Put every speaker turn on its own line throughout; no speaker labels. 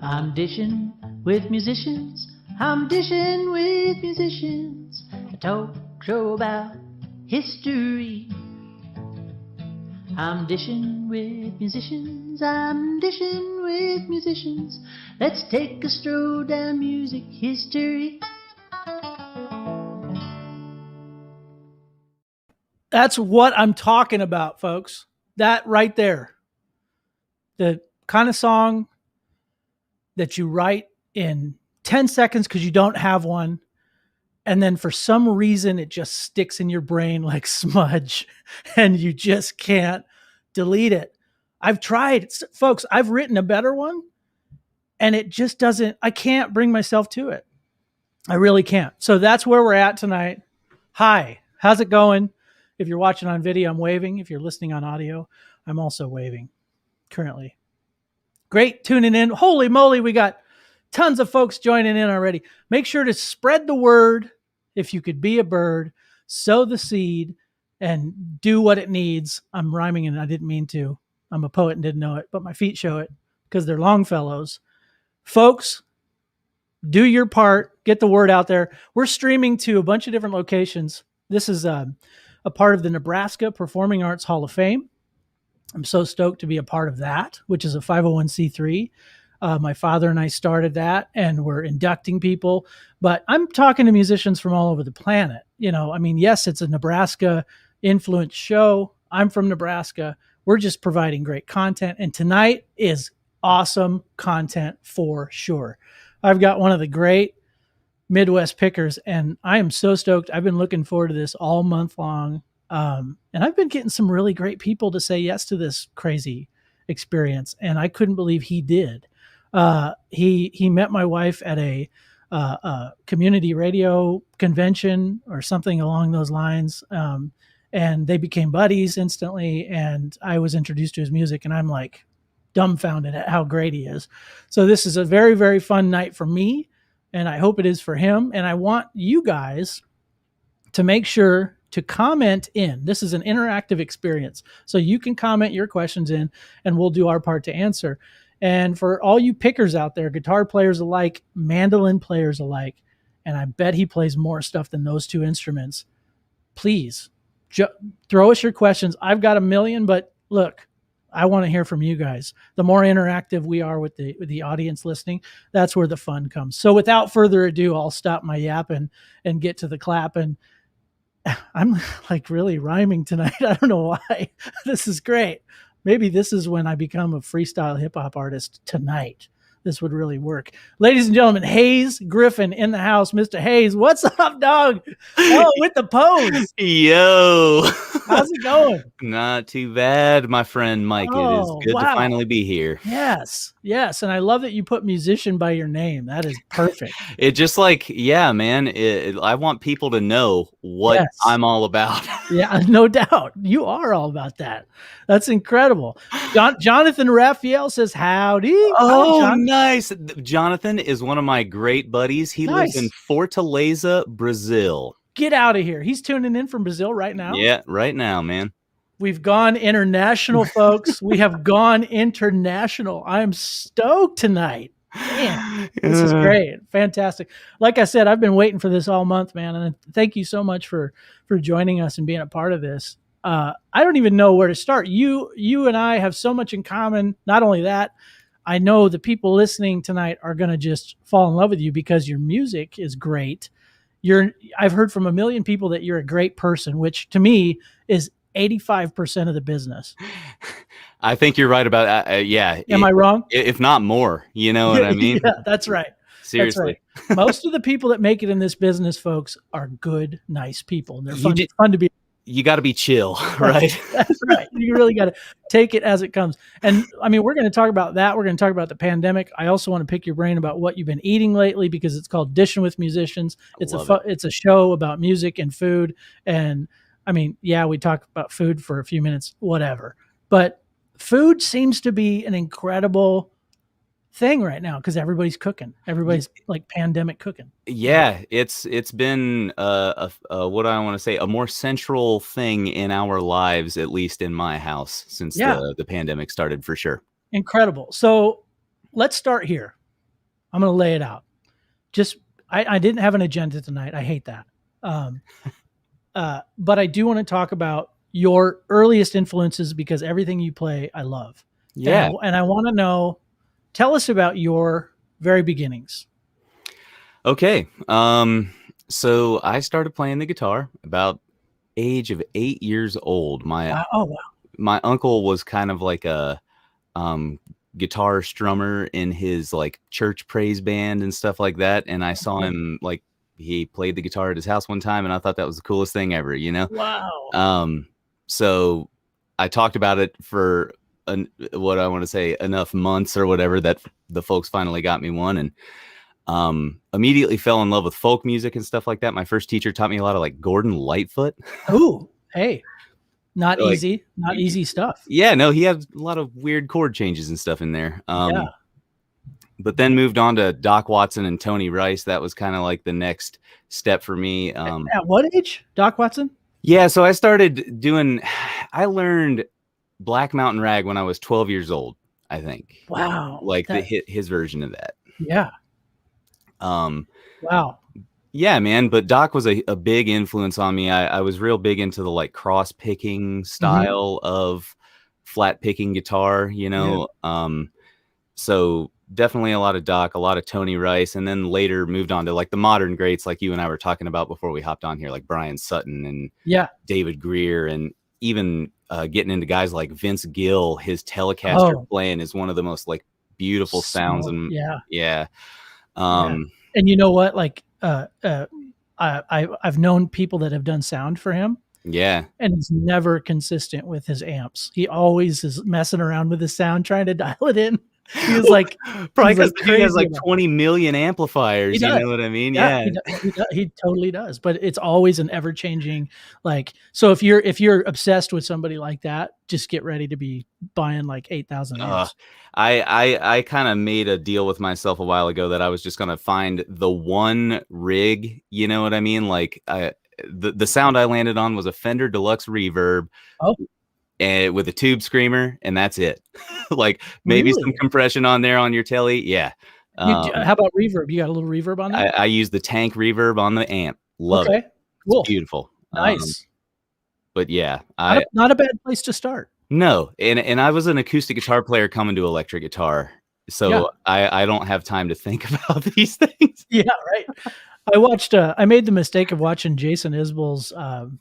I'm dishing with musicians. I'm dishing with musicians. A talk show about history. I'm dishing with musicians. I'm dishing with musicians. Let's take a stroll down music history.
That's what I'm talking about, folks. That right there. The kind of song that you write in 10 seconds because you don't have one. And then for some reason, it just sticks in your brain like smudge and you just can't delete it. I've tried, folks, I've written a better one and it just doesn't, I can't bring myself to it. I really can't. So that's where we're at tonight. Hi, how's it going? If you're watching on video, I'm waving. If you're listening on audio, I'm also waving currently. Great tuning in. Holy moly, we got tons of folks joining in already. Make sure to spread the word. If you could be a bird, sow the seed and do what it needs. I'm rhyming and I didn't mean to. I'm a poet and didn't know it, but my feet show it because they're Longfellows. Folks, do your part. Get the word out there. We're streaming to a bunch of different locations. This is a part of the Nebraska Performing Arts Hall of Fame. I'm so stoked to be a part of that, which is a 501c3. My father and I started that and we're inducting people, but I'm talking to musicians from all over the planet. You know, I mean, yes, it's a Nebraska influenced show. I'm from Nebraska. We're just providing great content. And tonight is awesome content for sure. I've got one of the great Midwest pickers and I am so stoked. I've been looking forward to this all month long. And I've been getting some really great people to say yes to this crazy experience. And I couldn't believe he did. He met my wife at a community radio convention or something along those lines. And they became buddies instantly. And I was introduced to his music and I'm like dumbfounded at how great he is. So this is a very, very fun night for me. And I hope it is for him. And I want you guys to make sure to comment in. This is an interactive experience. So you can comment your questions in and we'll do our part to answer. And for all you pickers out there, guitar players alike, mandolin players alike, and I bet he plays more stuff than those two instruments, please throw us your questions. I've got a million, but look, I want to hear from you guys. The more interactive we are with the audience listening, that's where the fun comes. So without further ado, I'll stop my yapping and get to the clapping. I'm like really rhyming tonight. I don't know why. This is great. Maybe this is when I become a freestyle hip hop artist tonight. This would really work. Ladies and gentlemen, Hayes Griffin in the house. Mr. Hayes, what's up, dog? Oh, with the pose.
Yo.
How's it going?
Not too bad, my friend Mike. It is good to finally be here.
Yes. Yes. And I love that you put musician by your name. That is perfect.
It just like, yeah, man, I want people to know what I'm all about.
Yeah, no doubt. You are all about that. That's incredible. Jonathan Raphael says, howdy.
Oh, nice. Jonathan is one of my great buddies. He lives in Fortaleza, Brazil.
Get out of here. He's tuning in from Brazil right now.
Yeah, right now, man.
We've gone international, folks. We have gone international. I'm stoked tonight. Man, this is great. Fantastic. Like I said, I've been waiting for this all month, man. And thank you so much for joining us and being a part of this. I don't even know where to start. You and I have so much in common. Not only that, I know the people listening tonight are going to just fall in love with you because your music is great. I've heard from a million people that you're a great person, which to me is 85% of the business.
I think you're right about yeah.
Am I wrong?
If not more, you know what I mean?
Yeah, that's right.
Seriously.
That's right. Most of the people that make it in this business, folks, are good, nice people. And they're fun to be.
You got to be chill, right?
That's right. You really got to take it as it comes. And I mean, we're going to talk about that. We're going to talk about the pandemic. I also want to pick your brain about what you've been eating lately because it's called Dishin with Musicians. It's a show about music and food. And I mean, yeah, we talk about food for a few minutes, whatever. But food seems to be an incredible thing right now because everybody's cooking. Everybody's like pandemic cooking.
Yeah, it's been what I want to say, a more central thing in our lives, at least in my house, since the pandemic started, for sure.
Incredible. So let's start here. I'm going to lay it out. Just, I didn't have an agenda tonight. I hate that. But I do want to talk about your earliest influences because everything you play, I love.
Yeah.
And I want to know, tell us about your very beginnings.
Okay. So I started playing the guitar about age of 8 years old. My uncle was kind of like a guitar strummer in his like church praise band and stuff like that. And I saw him like he played the guitar at his house one time, and I thought that was the coolest thing ever, you know?
Wow.
So I talked about it for what I want to say enough months or whatever that the folks finally got me one, and immediately fell in love with folk music and stuff like that. My first teacher taught me a lot of like Gordon Lightfoot.
Ooh, hey, not
Like,
easy stuff.
Yeah, no, he had a lot of weird chord changes and stuff in there.
Yeah.
But then moved on to Doc Watson and Tony Rice. That was kind of like the next step for me.
At what age, Doc Watson?
Yeah, so I learned Black Mountain Rag when I was 12 years old, I think.
Wow.
Like his version of that.
Yeah. Wow.
Yeah, man. But Doc was a big influence on me. I was real big into the like cross picking style of flat picking guitar, you know? Yeah. So definitely a lot of Doc, a lot of Tony Rice, and then later moved on to like the modern greats like you and I were talking about before we hopped on here, like Brian Sutton and David Greer, and even getting into guys like Vince Gill. His Telecaster playing is one of the most like beautiful sounds. And
and you know what? Like I've known people that have done sound for him.
Yeah.
And he's never consistent with his amps. He always is messing around with his sound, trying to dial it in. He was like,
probably because he has like 20 million amplifiers. You know what I mean? Yeah.
He totally does. But it's always an ever changing, like, so if you're obsessed with somebody like that, just get ready to be buying like 8,000 amps.
I kind of made a deal with myself a while ago that I was just going to find the one rig, you know what I mean? Like the sound I landed on was a Fender Deluxe Reverb. And with a tube screamer, and that's it. Like maybe some compression on there on your telly. Yeah.
How about reverb? You got a little reverb on that?
I use the tank reverb on the amp. Love it.
Cool.
It's beautiful.
Nice.
But yeah,
not a bad place to start.
No. And I was an acoustic guitar player coming to electric guitar. So I don't have time to think about these things.
Yeah. Right. I made the mistake of watching Jason Isbell's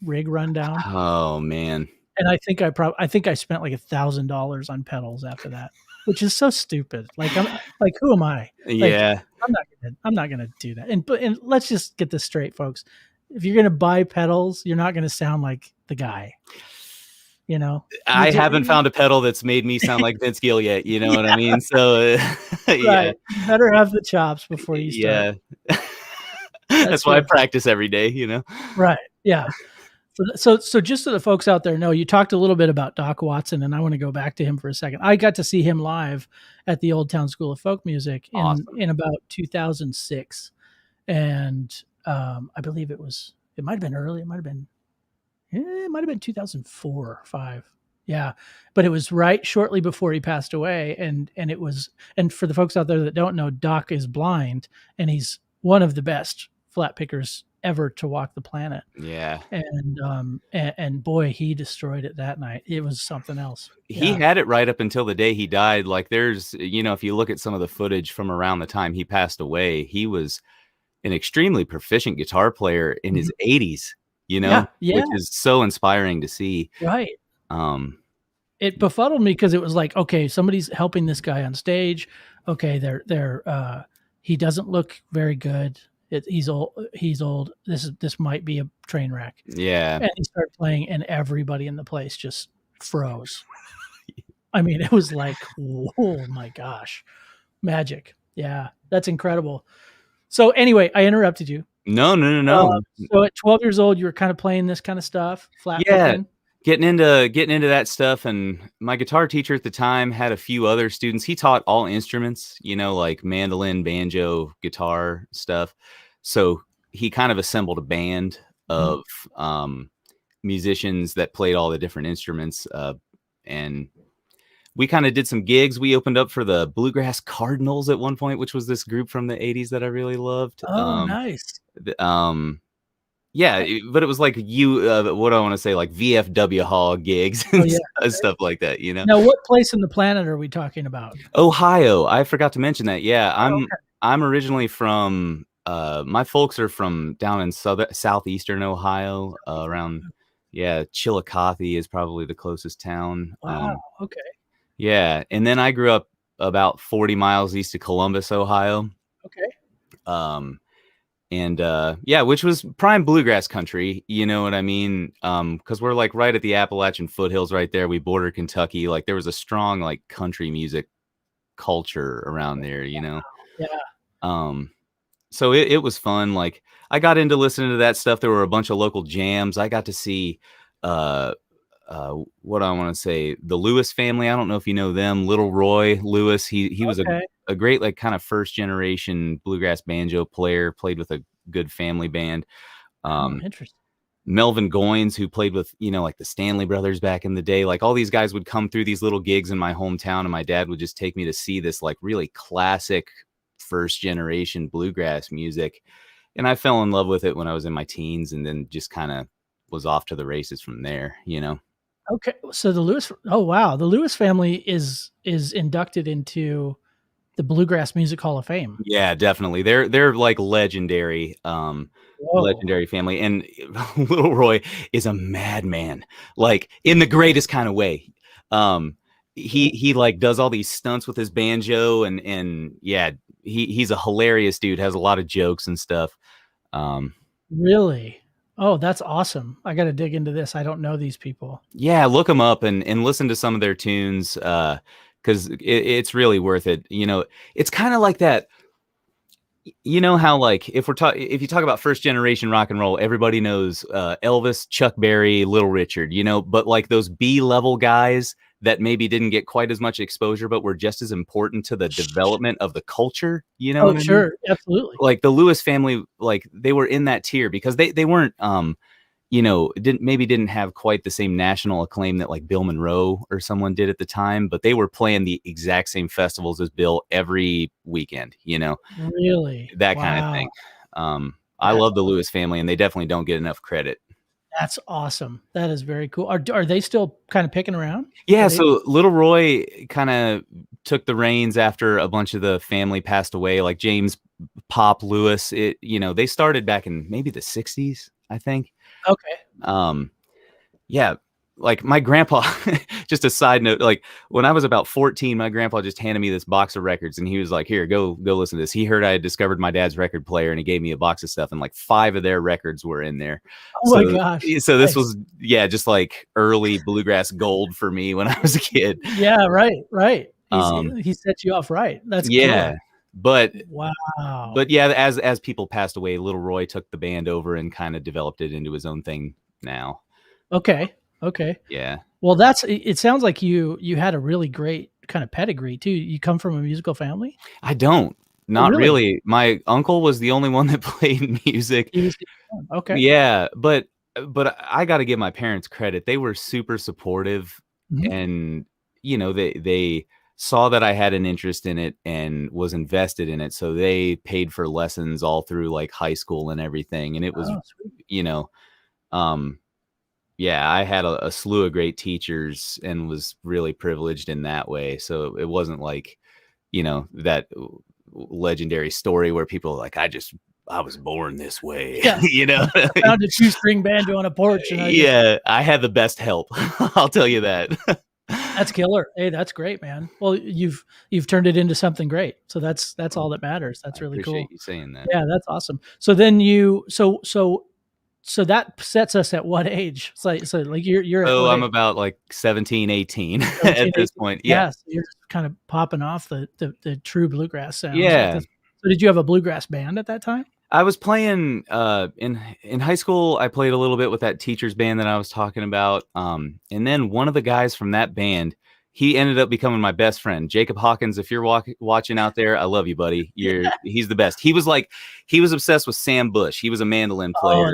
rig rundown.
Oh man.
And I think I spent like $1,000 on pedals after that, which is so stupid. Like I'm like, who am I? Like,
yeah,
I'm not gonna do that. And let's just get this straight, folks. If you're gonna buy pedals, you're not gonna sound like the guy. You know,
I haven't found a pedal that's made me sound like Vince Gill yet. You know what I mean? So
right. You better have the chops before you start.
Yeah, that's why I practice every day. You know,
right? Yeah. So just so the folks out there know, you talked a little bit about Doc Watson, and I want to go back to him for a second. I got to see him live at the Old Town School of Folk Music in about 2006, and I believe it might have been early. It might have been 2004 or 5. Yeah, but it was right shortly before he passed away, and for the folks out there that don't know, Doc is blind, and he's one of the best flat pickers ever to walk the planet.
Yeah.
And boy, he destroyed it that night. It was something else.
He had it right up until the day he died. Like there's, if you look at some of the footage from around the time he passed away, he was an extremely proficient guitar player in his 80s, which is so inspiring to see.
Right. It befuddled me because it was like, okay, somebody's helping this guy on stage. Okay. He doesn't look very good. He's old. This might be a train wreck.
Yeah.
And he started playing, and everybody in the place just froze. I mean, it was like, oh my gosh, magic. Yeah, that's incredible. So anyway, I interrupted you.
No.
So at 12 years old, you were kind of playing this kind of stuff, flat picking.
Getting into that stuff. And my guitar teacher at the time had a few other students. He taught all instruments, like mandolin, banjo, guitar stuff. So he kind of assembled a band of musicians that played all the different instruments. And we kind of did some gigs. We opened up for the Bluegrass Cardinals at one point, which was this group from the 80s that I really loved.
Oh, nice.
Yeah, but it was like what do I want to say, like VFW Hall gigs and stuff like that, you know.
Now, what place in the planet are we talking about?
Ohio. I forgot to mention that. Yeah, I'm originally from. My folks are from down in southeastern Ohio, around. Yeah, Chillicothe is probably the closest town.
Wow. Okay.
Yeah, and then I grew up about 40 miles east of Columbus, Ohio.
Okay.
And which was prime bluegrass country, you know what I mean? Because we're like right at the Appalachian foothills right there. We border Kentucky. Like there was a strong like country music culture around there, you know?
Yeah.
So it was fun. Like I got into listening to that stuff. There were a bunch of local jams. I got to see what I want to say, the Lewis family. I don't know if you know them. Little Roy Lewis. He was a great like kind of first generation bluegrass banjo player. Played with a good family band.
Interesting.
Melvin Goins, who played with, you know, like the Stanley Brothers back in the day. Like all these guys would come through these little gigs in my hometown, and my dad would just take me to see this like really classic first generation bluegrass music. And I fell in love with it when I was in my teens, and then just kind of was off to the races from there, you know?
Okay. So the Lewis family is inducted into the Bluegrass Music Hall of Fame.
Yeah, definitely. They're like legendary, legendary family. And Little Roy is a madman, like in the greatest kind of way. He like does all these stunts with his banjo, and yeah, he's a hilarious dude, has a lot of jokes and stuff.
Really? Oh, that's awesome. I got to dig into this. I don't know these people.
Yeah, look them up and listen to some of their tunes, because it's really worth it. You know, it's kind of like that. You know how like if you talk about first generation rock and roll, everybody knows Elvis, Chuck Berry, Little Richard, you know, but like those B-level guys that maybe didn't get quite as much exposure, but were just as important to the development of the culture, you know?
Oh, sure. Absolutely.
Like the Lewis family, like they were in that tier because they weren't, you know, didn't have quite the same national acclaim that like Bill Monroe or someone did at the time, but they were playing the exact same festivals as Bill every weekend, you know?
Really?
That kind of thing. I love the Lewis family, and they definitely don't get enough credit.
That's awesome. That is very cool. Are they still kind of picking around?
Yeah. So Little Roy kind of took the reins after a bunch of the family passed away, like James Pop Lewis. You know, they started back in maybe the 60s, I think.
Okay.
Yeah. Like my grandpa, just a side note, like when I was about 14, my grandpa just handed me this box of records, and he was like, here, go listen to this. He heard I had discovered my dad's record player, and he gave me a box of stuff, and like 5 of their records were in there.
Oh my gosh.
So this was, just like early bluegrass gold for me when I was a kid.
Yeah. Right. He set you off right. That's cool.
But
wow.
But yeah, as people passed away, Little Roy took the band over and kind of developed it into his own thing now. Okay.
Yeah. Well, it sounds like you had a really great kind of pedigree too. You come from a musical family?
I don't. Not really. My uncle was the only one that played music.
Okay.
Yeah, but I got to give my parents credit. They were super supportive, and you know, they saw that I had an interest in it and was invested in it. So they paid for lessons all through like high school and everything. And it was, you know, yeah, I had a slew of great teachers and was really privileged in that way. So it wasn't like, you know, that legendary story where people are like, I was born this way. Yeah. You know,
I found a 2-string banjo on a porch. And
I had the best help. I'll tell you that.
That's killer. Hey, that's great, man. Well, you've turned it into something great. So that's all that matters. That's really cool.
I appreciate you saying that.
Yeah, that's awesome. So then so that sets us at what age? So like you're
Oh, I'm about like 17, 18 at this point. Yeah.
So you're just kind of popping off the true bluegrass sound.
Yeah.
So did you have a bluegrass band at that time?
I was playing in high school. I played a little bit with that teacher's band that I was talking about. And then one of the guys from that band, he ended up becoming my best friend, Jacob Hawkins. If you're watching out there, I love you, buddy. He's the best. He was obsessed with Sam Bush. He was a mandolin player,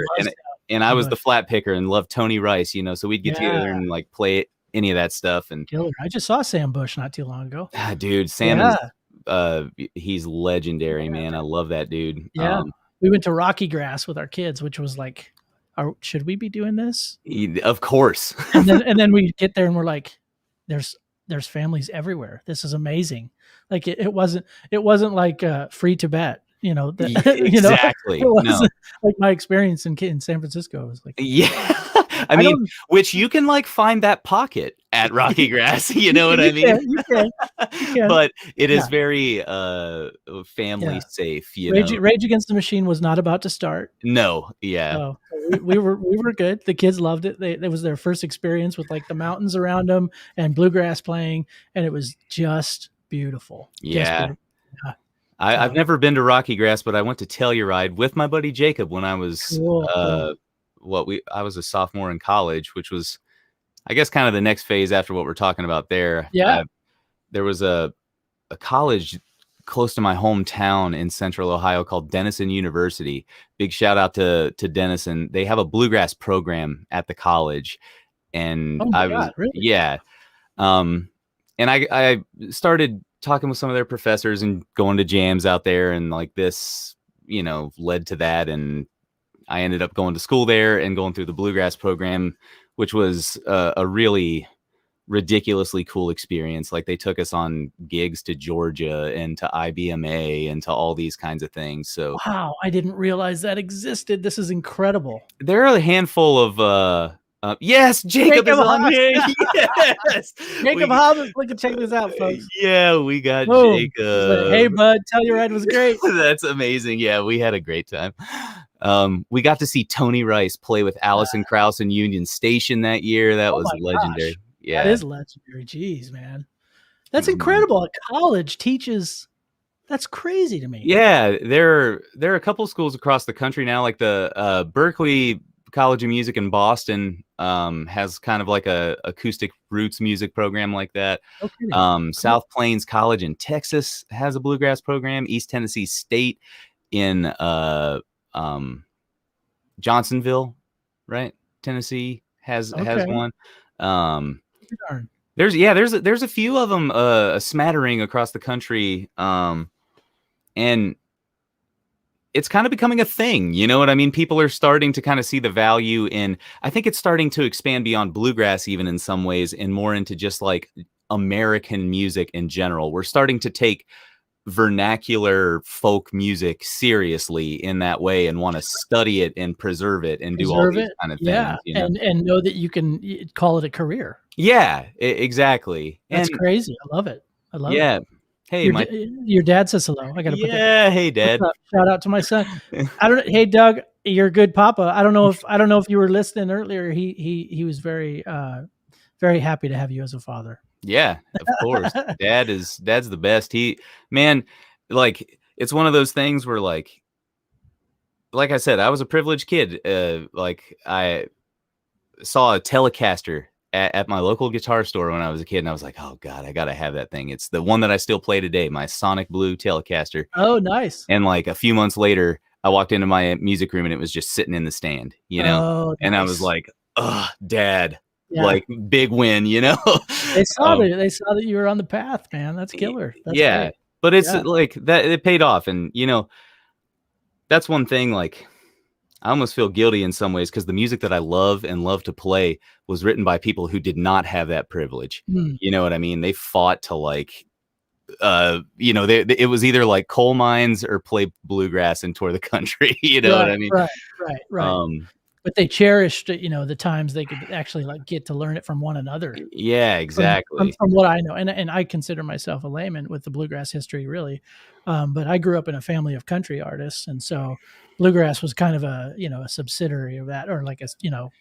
and I was the flat picker and loved Tony Rice. You know, so we'd get together and like play any of that stuff. And
Killer. I just saw Sam Bush not too long ago.
dude, Sam is he's legendary, man. I love that dude.
Yeah. We went to Rocky Grass with our kids, which was like, should we be doing this?
Of course.
and then we get there and we're like, there's families everywhere. This is amazing. Like it wasn't like free Tibet, you know.
Exactly.
It wasn't like my experience in San Francisco. It was like,
I mean, which you can like find that pocket at Rocky Grass, you know what I mean?
You can.
But it is very family safe, you know.
Rage Against the Machine was not about to start.
No, yeah.
So we were good. The kids loved it. It was their first experience with like the mountains around them and bluegrass playing, and it was just beautiful.
Yeah. I've never been to Rocky Grass, but I went to Telluride with my buddy Jacob when I was I was a sophomore in college, which was, I guess, kind of the next phase after what we're talking about there.
Yeah.
There was a college close to my hometown in Central Ohio called Denison University. Big shout out to Denison. They have a bluegrass program at the college. And and I started talking with some of their professors and going to jams out there, and like this, you know, led to that. And I ended up going to school there and going through the bluegrass program, which was a really ridiculously cool experience. Like they took us on gigs to Georgia and to IBMA and to all these kinds of things. So
wow, I didn't realize that existed. This is incredible.
There are a handful of yes, Jacob is on here. Yes,
Jacob Hobbs. Look, check this out, folks.
Yeah, we got Jacob.
Hey, bud, Telluride was great.
That's amazing. Yeah, we had a great time. We got to see Tony Rice play with Alison Krauss and Union Station that year. That was legendary.
Gosh.
Yeah,
that is legendary. Jeez, man, that's incredible. A college teaches. That's crazy to me.
Yeah, there are a couple schools across the country now, like the Berkeley College of Music in Boston has kind of like a acoustic roots music program like that. Okay. Cool. South Plains College in Texas has a bluegrass program. East Tennessee State in Johnsonville, right? Tennessee has one. There's a few of them, a smattering across the country, and it's kind of becoming a thing. You know what I mean? People are starting to kind of see the value in. I think it's starting to expand beyond bluegrass, even in some ways, and more into just like American music in general. We're starting to take vernacular folk music seriously in that way and want to study it and preserve it and do all these kind of things. You know?
and know that you can call it a career.
Yeah, exactly.
That's crazy. I love it.
Yeah. Hey,
your dad says hello. I got to put that.
Hey, Dad.
Shout out to my son. Hey, Doug, you're a good papa. I don't know if you were listening earlier. He was very very happy to have you as a father.
Yeah, of course. Dad's the best. Like it's one of those things where like I said, I was a privileged kid. Like I saw a Telecaster at my local guitar store when I was a kid, and I was like, oh God, I gotta have that thing. It's the one that I still play today, my Sonic Blue Telecaster.
Oh, nice.
And like a few months later, I walked into my music room and it was just sitting in the stand, you know?
Oh, nice.
And I was like, oh, Dad. Yeah. Like big win, you know.
They saw that you were on the path, man. That's killer. That's great.
But it's like that. It paid off, and you know, that's one thing. Like, I almost feel guilty in some ways because the music that I love to play was written by people who did not have that privilege. You know what I mean? They fought to like, you know, it was either like coal mines or play bluegrass and tour the country. You know what I mean?
Right. But they cherished, you know, the times they could actually like get to learn it from one another.
Yeah, exactly.
From what I know, and I consider myself a layman with the bluegrass history, really. But I grew up in a family of country artists, and so bluegrass was kind of a subsidiary of that, or like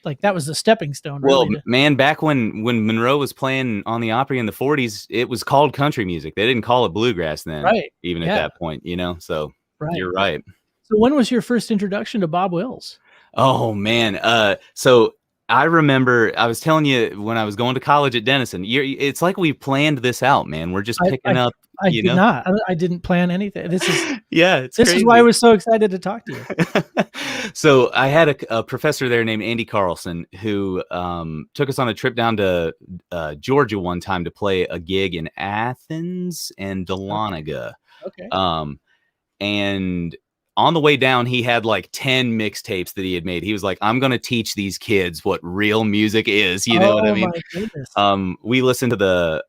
like that was the stepping stone.
Well, man, back when Monroe was playing on the Opry in the 40s, it was called country music. They didn't call it bluegrass then,
right?
Even at that point, you know. So you're right.
So when was your first introduction to Bob Wills?
Oh man. So I remember I was telling you when I was going to college at Denison, it's like we planned this out, man. We're just picking up,
I did not. I didn't plan anything. This is
yeah, it's
this
crazy.
is why I was so excited to talk to you.
So I had a professor there named Andy Carlson who took us on a trip down to Georgia one time to play a gig in Athens and Dahlonega.
Okay.
And on the way down, he had like 10 mixtapes that he had made. He was like, I'm going to teach these kids what real music is. You know what I mean?
My goodness.
We listened to the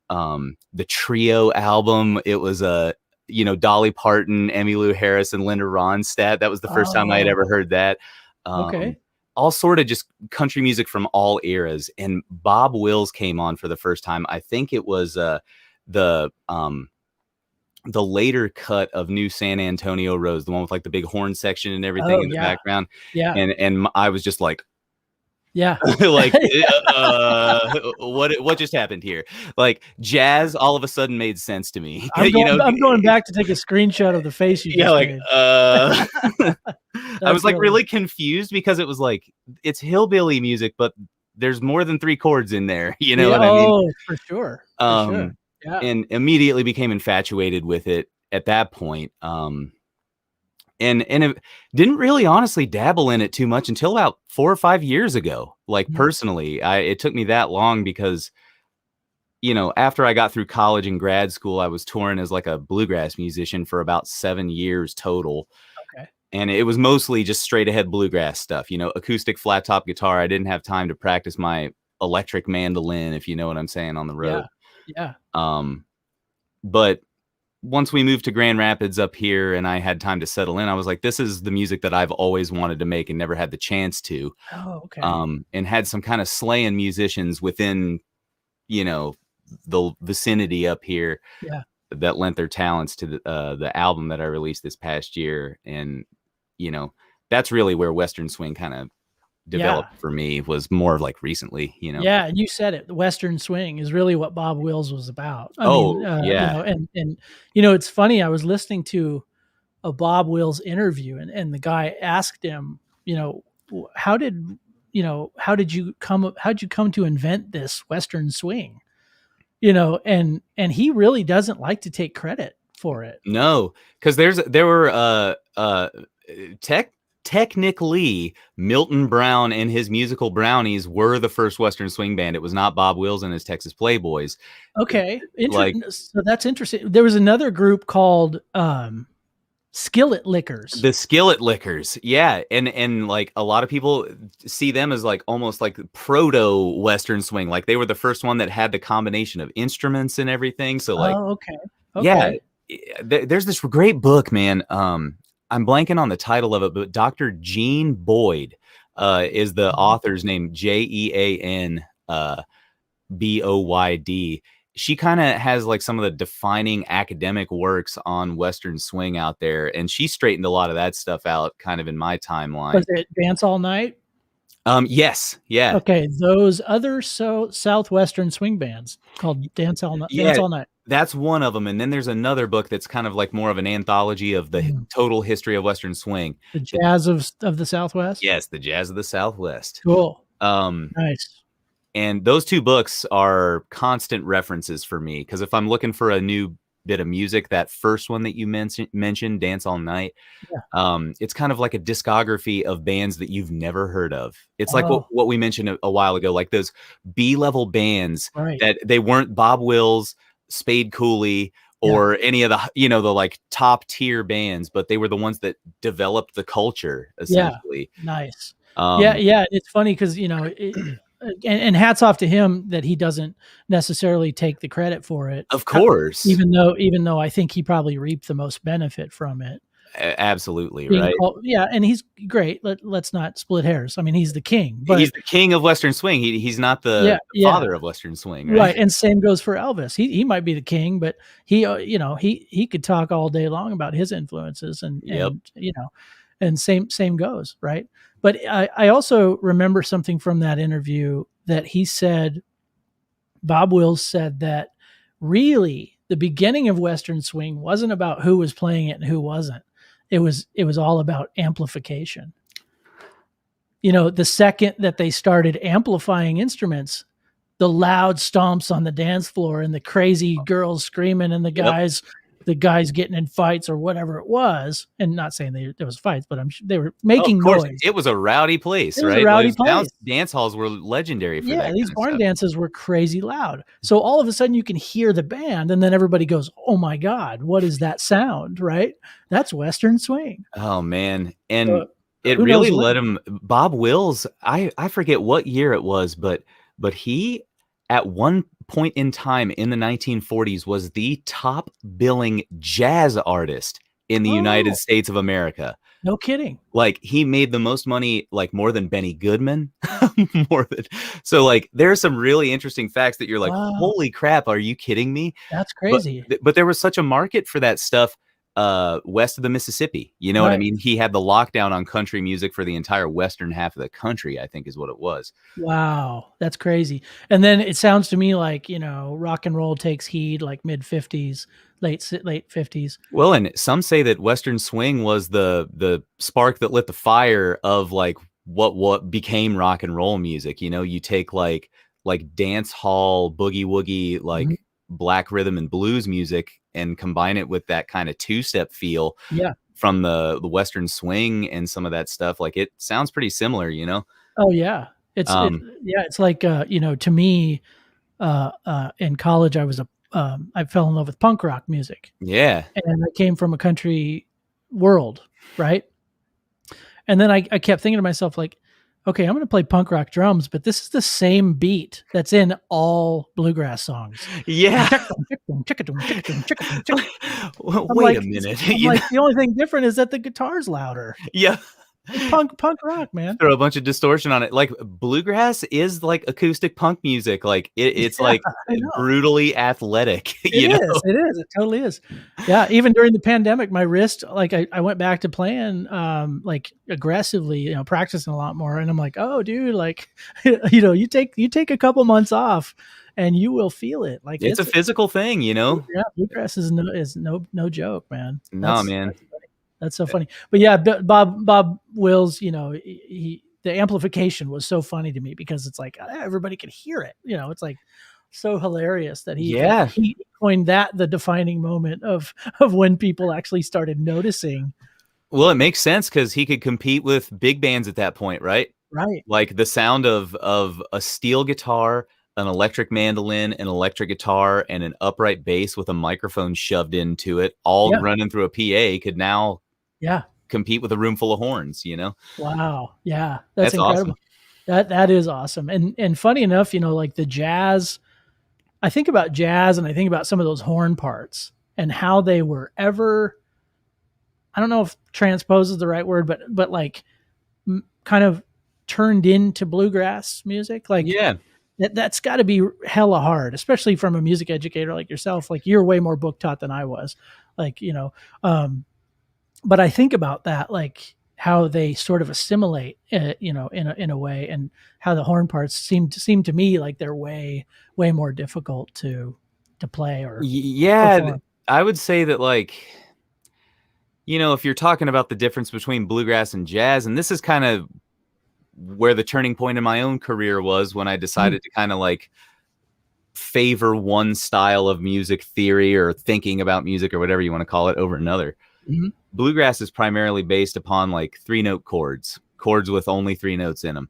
Trio album. It was Dolly Parton, Emmylou Harris, and Linda Ronstadt. That was the first time I had ever heard that.
Okay.
All sort of just country music from all eras. And Bob Wills came on for the first time. I think it was the later cut of New San Antonio Rose, the one with like the big horn section and everything in the background.
Yeah.
And I was just like,
yeah,
like, what just happened here? Like jazz all of a sudden made sense to me.
I'm going back to take a screenshot of the face you just made.
I was like really confused because it was like, it's hillbilly music, but there's more than 3 chords in there. You know what I mean?
Oh, for sure. Yeah.
And immediately became infatuated with it at that point. And it didn't really honestly dabble in it too much until about 4 or 5 years ago. Like personally, it took me that long because, after I got through college and grad school, I was touring as like a bluegrass musician for about 7 years total.
Okay.
And it was mostly just straight ahead bluegrass stuff, acoustic flat top guitar. I didn't have time to practice my electric mandolin, if you know what I'm saying, on the road.
Yeah.
But once we moved to Grand Rapids up here and I had time to settle in, I was like, this is the music that I've always wanted to make and never had the chance to.
Oh, okay.
And had some kind of slaying musicians within, the vicinity up here that lent their talents to the album that I released this past year. And, that's really where Western swing kind of developed for me, was more like recently,
Yeah, and you said it. The Western swing is really what Bob Wills was about. I mean, it's funny. I was listening to a Bob Wills interview, and the guy asked him, how'd you come to invent this Western swing? And he really doesn't like to take credit for it.
No, because there were technically, Milton Brown and his musical Brownies were the first Western swing band. It was not Bob Wills and his Texas Playboys.
Okay. So that's interesting. There was another group called Skillet Lickers.
The Skillet Lickers. Yeah. And like a lot of people see them as like almost like proto Western swing. Like they were the first one that had the combination of instruments and everything. So like, yeah, there's this great book, man. I'm blanking on the title of it, but Dr. Jean Boyd is the author's name, Jean Boyd. She kind of has like some of the defining academic works on Western swing out there. And she straightened a lot of that stuff out kind of in my timeline.
Was it Dance All Night?
Yes. Yeah.
Okay. Those other Southwestern swing bands called Dance All Night. Dance All Night.
That's one of them. And then there's another book that's kind of like more of an anthology of the total history of Western swing.
The Jazz of the Southwest?
Yes, the Jazz of the Southwest.
Cool. Nice.
And those 2 books are constant references for me, because if I'm looking for a new bit of music, that first one that you mentioned, Dance All Night, it's kind of like a discography of bands that you've never heard of. It's like what we mentioned a while ago, like those B-level bands that they weren't Bob Wills, Spade Cooley, or any of the, the like top tier bands, but they were the ones that developed the culture essentially.
Yeah. Nice. Yeah. It's funny because, and hats off to him that he doesn't necessarily take the credit for it.
Of course.
Even though I think he probably reaped the most benefit from it.
Absolutely. Right.
And he's great. Let's not split hairs. I mean, he's the king, but
he's the king of Western swing. He's not the father of Western swing.
Right. And same goes for Elvis. He might be the king, but he could talk all day long about his influences and same goes. Right. But I also remember something from that interview that he said, Bob Wills said that really the beginning of Western swing wasn't about who was playing it and who wasn't. It was all about amplification. you know, the second that they started amplifying instruments, the loud stomps on the dance floor and the crazy girls screaming and the guys getting in fights or whatever it was, and not saying there was fights, but I'm sure they were making noise.
It was a rowdy place,
It was
right?
a rowdy place.
Dance halls were legendary for that.
Yeah, these barn dances were crazy loud. So all of a sudden you can hear the band, and then everybody goes, "Oh my God, what is that sound?" Right? That's Western swing.
Oh man, and it really let him. Bob Wills, I forget what year it was, but he at one point in time in the 1940s was the top billing jazz artist in the United States of America.
No kidding.
Like he made the most money, like more than Benny Goodman. So like there's some really interesting facts that you're like, holy crap, are you kidding me?
That's crazy.
But there was such a market for that stuff west of the Mississippi. You know what I mean? He had the lockdown on country music for the entire western half of the country, I think is what it was.
Wow, that's crazy. And then it sounds to me like, you know, rock and roll takes heed like mid 50s, late 50s.
Well, and some say that Western swing was the spark that lit the fire of like what became rock and roll music. You know, you take like dance hall, boogie woogie, like black rhythm and blues music and combine it with that kind of two-step feel from the Western swing and some of that stuff. Like it sounds pretty similar, you know?
Oh yeah. It's like, you know, to me, in college, I fell in love with punk rock music.
Yeah.
And I came from a country world. Right. And then I kept thinking to myself, like, okay, I'm going to play punk rock drums, but this is the same beat that's in all bluegrass songs.
Yeah. Wait a minute.
The only thing different is that the guitar's louder.
Yeah.
Punk rock, man.
Throw a bunch of distortion on it. Like bluegrass is like acoustic punk music. Like it's like brutally athletic. It
is. It totally is. Yeah. Even during the pandemic, my wrist, like I went back to playing like aggressively, you know, practicing a lot more. And I'm like, oh dude, like, you know, you take a couple months off and you will feel it. Like
it's a physical thing, you know?
Yeah. Bluegrass is no joke, man.
Man.
That's so funny. But yeah, Bob Wills, you know, the amplification was so funny to me because it's like everybody could hear it. You know, it's like so hilarious that he coined that the defining moment of when people actually started noticing.
Well, it makes sense because he could compete with big bands at that point, right?
Right.
Like the sound of a steel guitar, an electric mandolin, an electric guitar, and an upright bass with a microphone shoved into it, all running through a PA could now compete with a room full of horns, you know?
Wow. Yeah. That's incredible.
Awesome.
That is awesome. And funny enough, you know, like the jazz, I think about jazz and I think about some of those horn parts and how they were ever, I don't know if transpose is the right word, but like kind of turned into bluegrass music. Like, that's got to be hella hard, especially from a music educator like yourself. Like you're way more book taught than I was, like, you know, but I think about that, like how they sort of assimilate, you know, in a way, and how the horn parts seem to me like they're way more difficult to play or perform.
I would say that, like, you know, if you're talking about the difference between bluegrass and jazz, and this is kind of where the turning point in my own career was when I decided to kind of like favor one style of music theory or thinking about music or whatever you want to call it over another. Bluegrass is primarily based upon like 3-note chords with only 3 notes in them.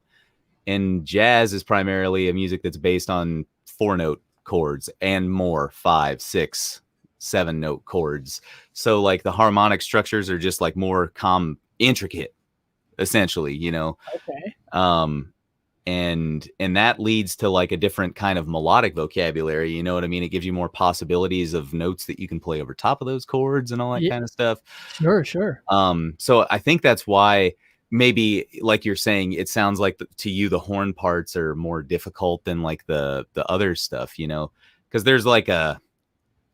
And jazz is primarily a music that's based on 4-note chords and more 5, 6, 7-note chords. So like the harmonic structures are just like more intricate, essentially, you know?
Okay.
And that leads to like a different kind of melodic vocabulary. You know what I mean? It gives you more possibilities of notes that you can play over top of those chords and all that kind of stuff.
Sure.
So I think that's why maybe, like you're saying, it sounds like to you, the horn parts are more difficult than like the other stuff, you know, because there's like what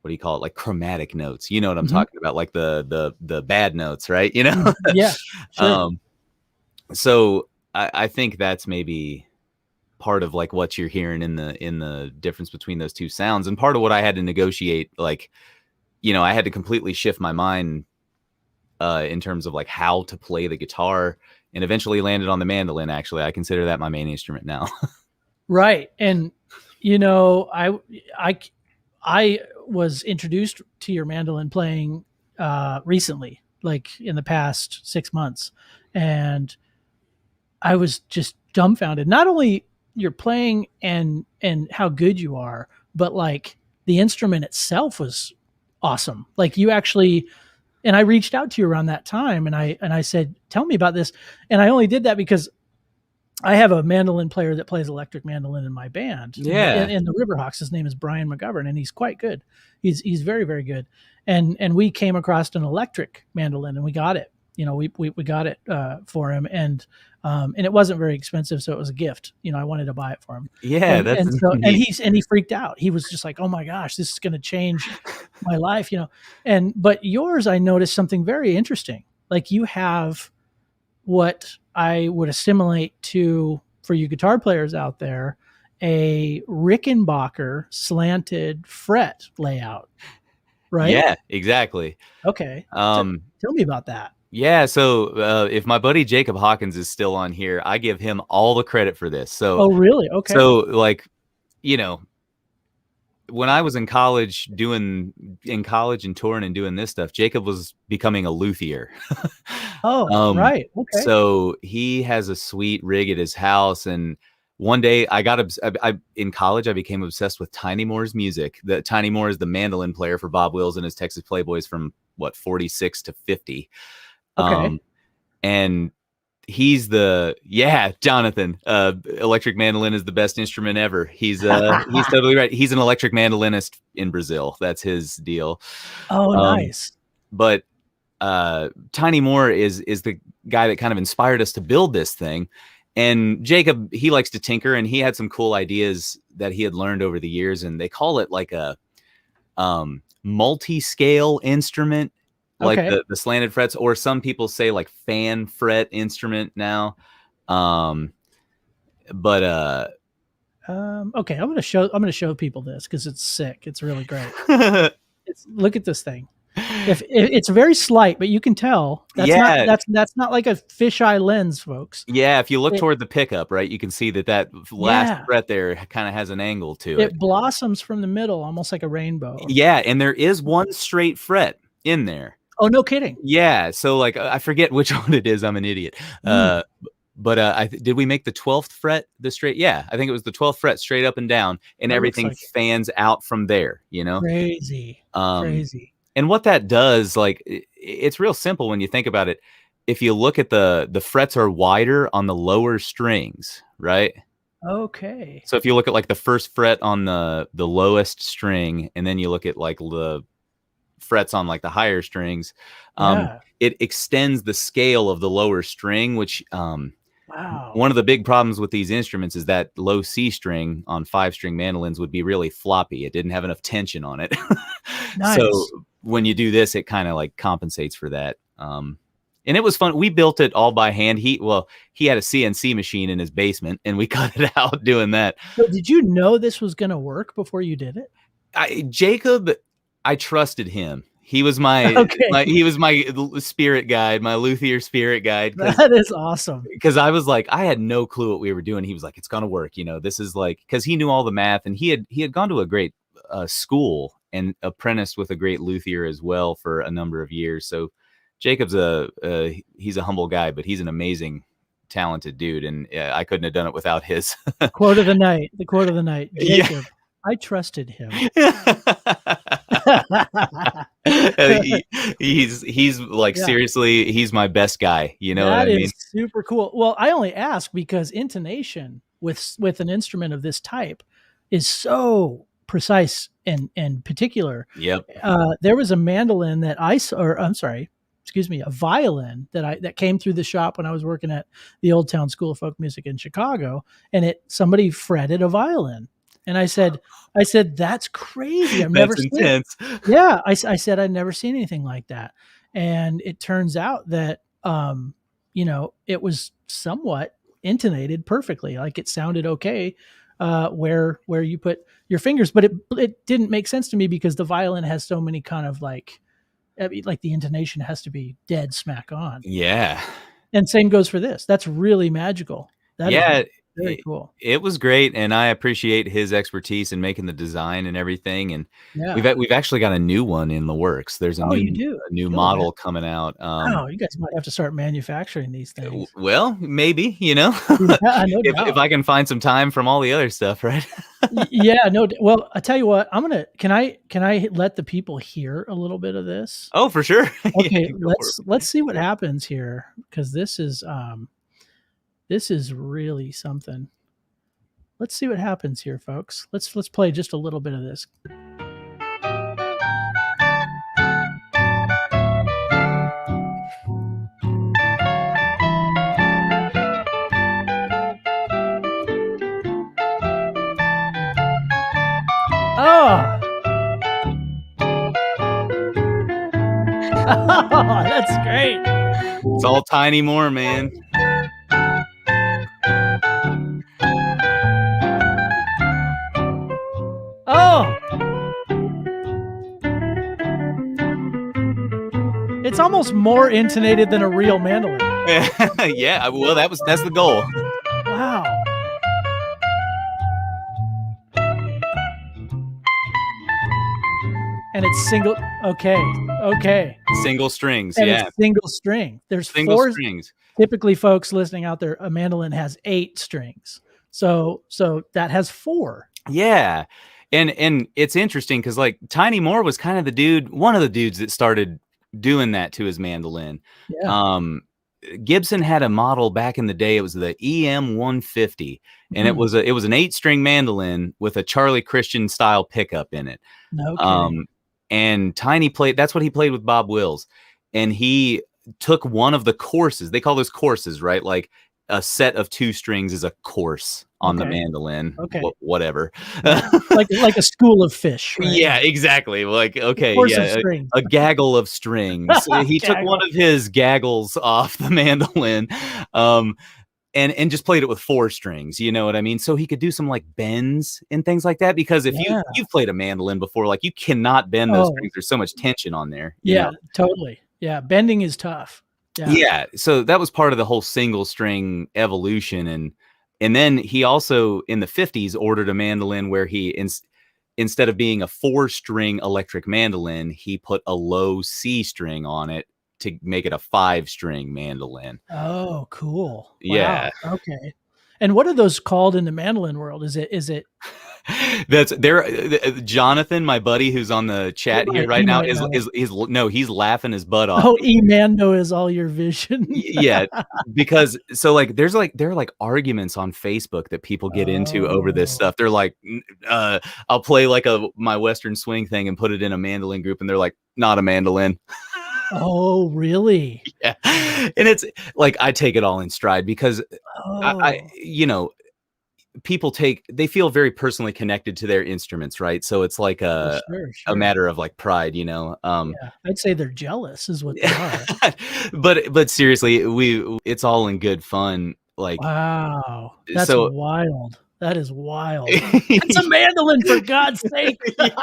do you call it? Like chromatic notes, you know what I'm talking about? Like the bad notes, right? You know?
Yeah. Sure.
So I think that's maybe part of like what you're hearing in the difference between those two sounds. And part of what I had to negotiate, like, you know, I had to completely shift my mind in terms of like how to play the guitar and eventually landed on the mandolin. Actually, I consider that my main instrument now.
Right. And, you know, I was introduced to your mandolin playing recently, like in the past 6 months. And I was just dumbfounded. Not only your playing and how good you are, but like the instrument itself was awesome. Like you actually, and I reached out to you around that time and I said, tell me about this. And I only did that because I have a mandolin player that plays electric mandolin in my band.
Yeah.
In the Riverhawks. His name is Brian McGovern, and he's quite good. He's very, very good. And we came across an electric mandolin, and we got it. You know, we got it for him, and it wasn't very expensive, so it was a gift. You know, I wanted to buy it for him.
Yeah,
and he freaked out. He was just like, "Oh my gosh, this is going to change my life," you know. But yours, I noticed something very interesting. Like you have what I would assimilate to, for you guitar players out there, a Rickenbacker slanted fret layout, right?
Yeah, exactly.
Okay.
Tell
me about that.
Yeah, so if my buddy Jacob Hawkins is still on here, I give him all the credit for this. So,
oh, really? Okay.
So, like, you know, when I was in college and touring and doing this stuff, Jacob was becoming a luthier.
Oh, right. Okay.
So he has a sweet rig at his house, and one day in college I became obsessed with Tiny Moore's music. Tiny Moore is the mandolin player for Bob Wills and his Texas Playboys from 46 to 50.
Okay.
And he's Jonathan, electric mandolin is the best instrument ever. He's totally right. He's an electric mandolinist in Brazil. That's his deal.
Oh, nice.
But Tiny Moore is the guy that kind of inspired us to build this thing. And Jacob, he likes to tinker, and he had some cool ideas that he had learned over the years, and they call it like a multi-scale instrument. Like the slanted frets, or some people say like fan fret instrument now. Okay,
I'm gonna show people this because it's sick. It's really great. Look at this thing. If it's very slight, but you can tell that's not like a fisheye lens, folks.
Yeah, if you look toward the pickup, right, you can see that last fret there kind of has an angle to it.
It blossoms from the middle, almost like a rainbow.
Yeah, and there is one straight fret in there.
Oh, no kidding.
Yeah. So like, I forget which one it is. I'm an idiot. But did we make the 12th fret the straight? Yeah. I think it was the 12th fret straight up and down, and everything fans out from there, you know?
Crazy. Crazy.
And what that does, like, it's real simple when you think about it. If you look at the frets are wider on the lower strings, right?
Okay.
So if you look at like the first fret on the lowest string, and then you look at like the frets on like the higher strings, it extends the scale of the lower string, which one of the big problems with these instruments is that low C string on 5-string mandolins would be really floppy. It didn't have enough tension on it.
Nice.
So when you do this, it kind of like compensates for that. And it was fun. We built it all by hand. He had a CNC machine in his basement, and we cut it out doing that.
So did you know this was going to work before you did it?
Jacob, I trusted him. He was my spirit guide, my luthier spirit guide.
That is awesome.
Because I was like, I had no clue what we were doing. He was like, it's gonna work. You know, this is like, because he knew all the math, and he had gone to a great school and apprenticed with a great luthier as well for a number of years. So Jacob's he's a humble guy, but he's an amazing, talented dude, and I couldn't have done it without his
quote of the night. The quote of the night. Jacob, I trusted him.
He's like, seriously, he's my best guy. You know what I mean? That is
super cool. Well, I only ask because intonation with an instrument of this type is so precise and particular.
Yep.
There was a mandolin that a violin that came through the shop when I was working at the Old Town School of Folk Music in Chicago, and somebody fretted a violin. And I said, that's crazy. I've never seen it. Yeah. I said, I'd never seen anything like that. And it turns out that, it was somewhat intonated perfectly. Like it sounded okay, where you put your fingers, but it didn't make sense to me because the violin has so many kind of like the intonation has to be dead smack on.
Yeah.
And same goes for this. That's really magical. That
Yeah,
is very cool.
it was great, and I appreciate his expertise in making the design and everything. And
Yeah.
we've actually got a new one in the works. There's a
You do?
new
Cool,
model
man.
coming out.
Wow, you guys might have to start manufacturing these things.
Well, maybe, you know,
Yeah, no
if
doubt.
I can find some time from all the other stuff, right?
Yeah, no. Well, I tell you what, can I let the people hear a little bit of this?
Oh, for sure.
Okay,
Yeah, go for it.
let's see what happens here, because this is really something. Let's see what happens here, folks. Let's play just a little bit of this. Oh, oh, that's great.
It's all Tiny Moore, man.
Oh, it's almost more intonated than a real mandolin.
Yeah, well, that's the goal.
Wow. And it's single. Okay.
Single strings,
And
yeah.
it's single string. There's
Single
four.
strings.
Typically, folks listening out there, a mandolin has 8 strings. So that has 4.
Yeah. And it's interesting because like Tiny Moore was kind of one of the dudes that started doing that to his mandolin.
Yeah.
Gibson had a model back in the day. It was the EM 150, and it was an 8-string mandolin with a Charlie Christian style pickup in it.
No kidding.
And Tiny played. That's what he played with Bob Wills, and he took one of the courses. They call those courses, right? Like a set of 2 strings is a course on the mandolin.
Okay.
Whatever.
like a school of fish. Right?
Yeah, exactly. Like, okay, yeah, a gaggle of strings. He took one of his gaggles off the mandolin, and just played it with 4 strings. You know what I mean? So he could do some like bends and things like that. Because if you've played a mandolin before, like you cannot bend those strings. There's so much tension on there. You know?
Totally. Yeah, bending is tough.
Yeah. So that was part of the whole single string evolution, and then he also in the 50s ordered a mandolin where he instead of being a 4-string electric mandolin, he put a low C string on it to make it a 5-string mandolin.
Oh, cool.
Yeah.
Wow. Okay. And what are those called in the mandolin world? Is it
That's there. Jonathan, my buddy who's on the chat here right now, he's laughing his butt off.
Oh, E-Mando is all your vision.
Yeah, because there are like arguments on Facebook that people get into over this stuff. They're like, I'll play like my Western swing thing and put it in a mandolin group, and they're like, not a mandolin.
Oh, really?
Yeah, and it's like I take it all in stride because I people they feel very personally connected to their instruments, right? So it's like a matter of like pride, you know.
I'd say they're jealous is what they are.
but seriously, it's all in good fun. Like,
wow, that's wild. That is wild. It's a mandolin, for God's sake. That's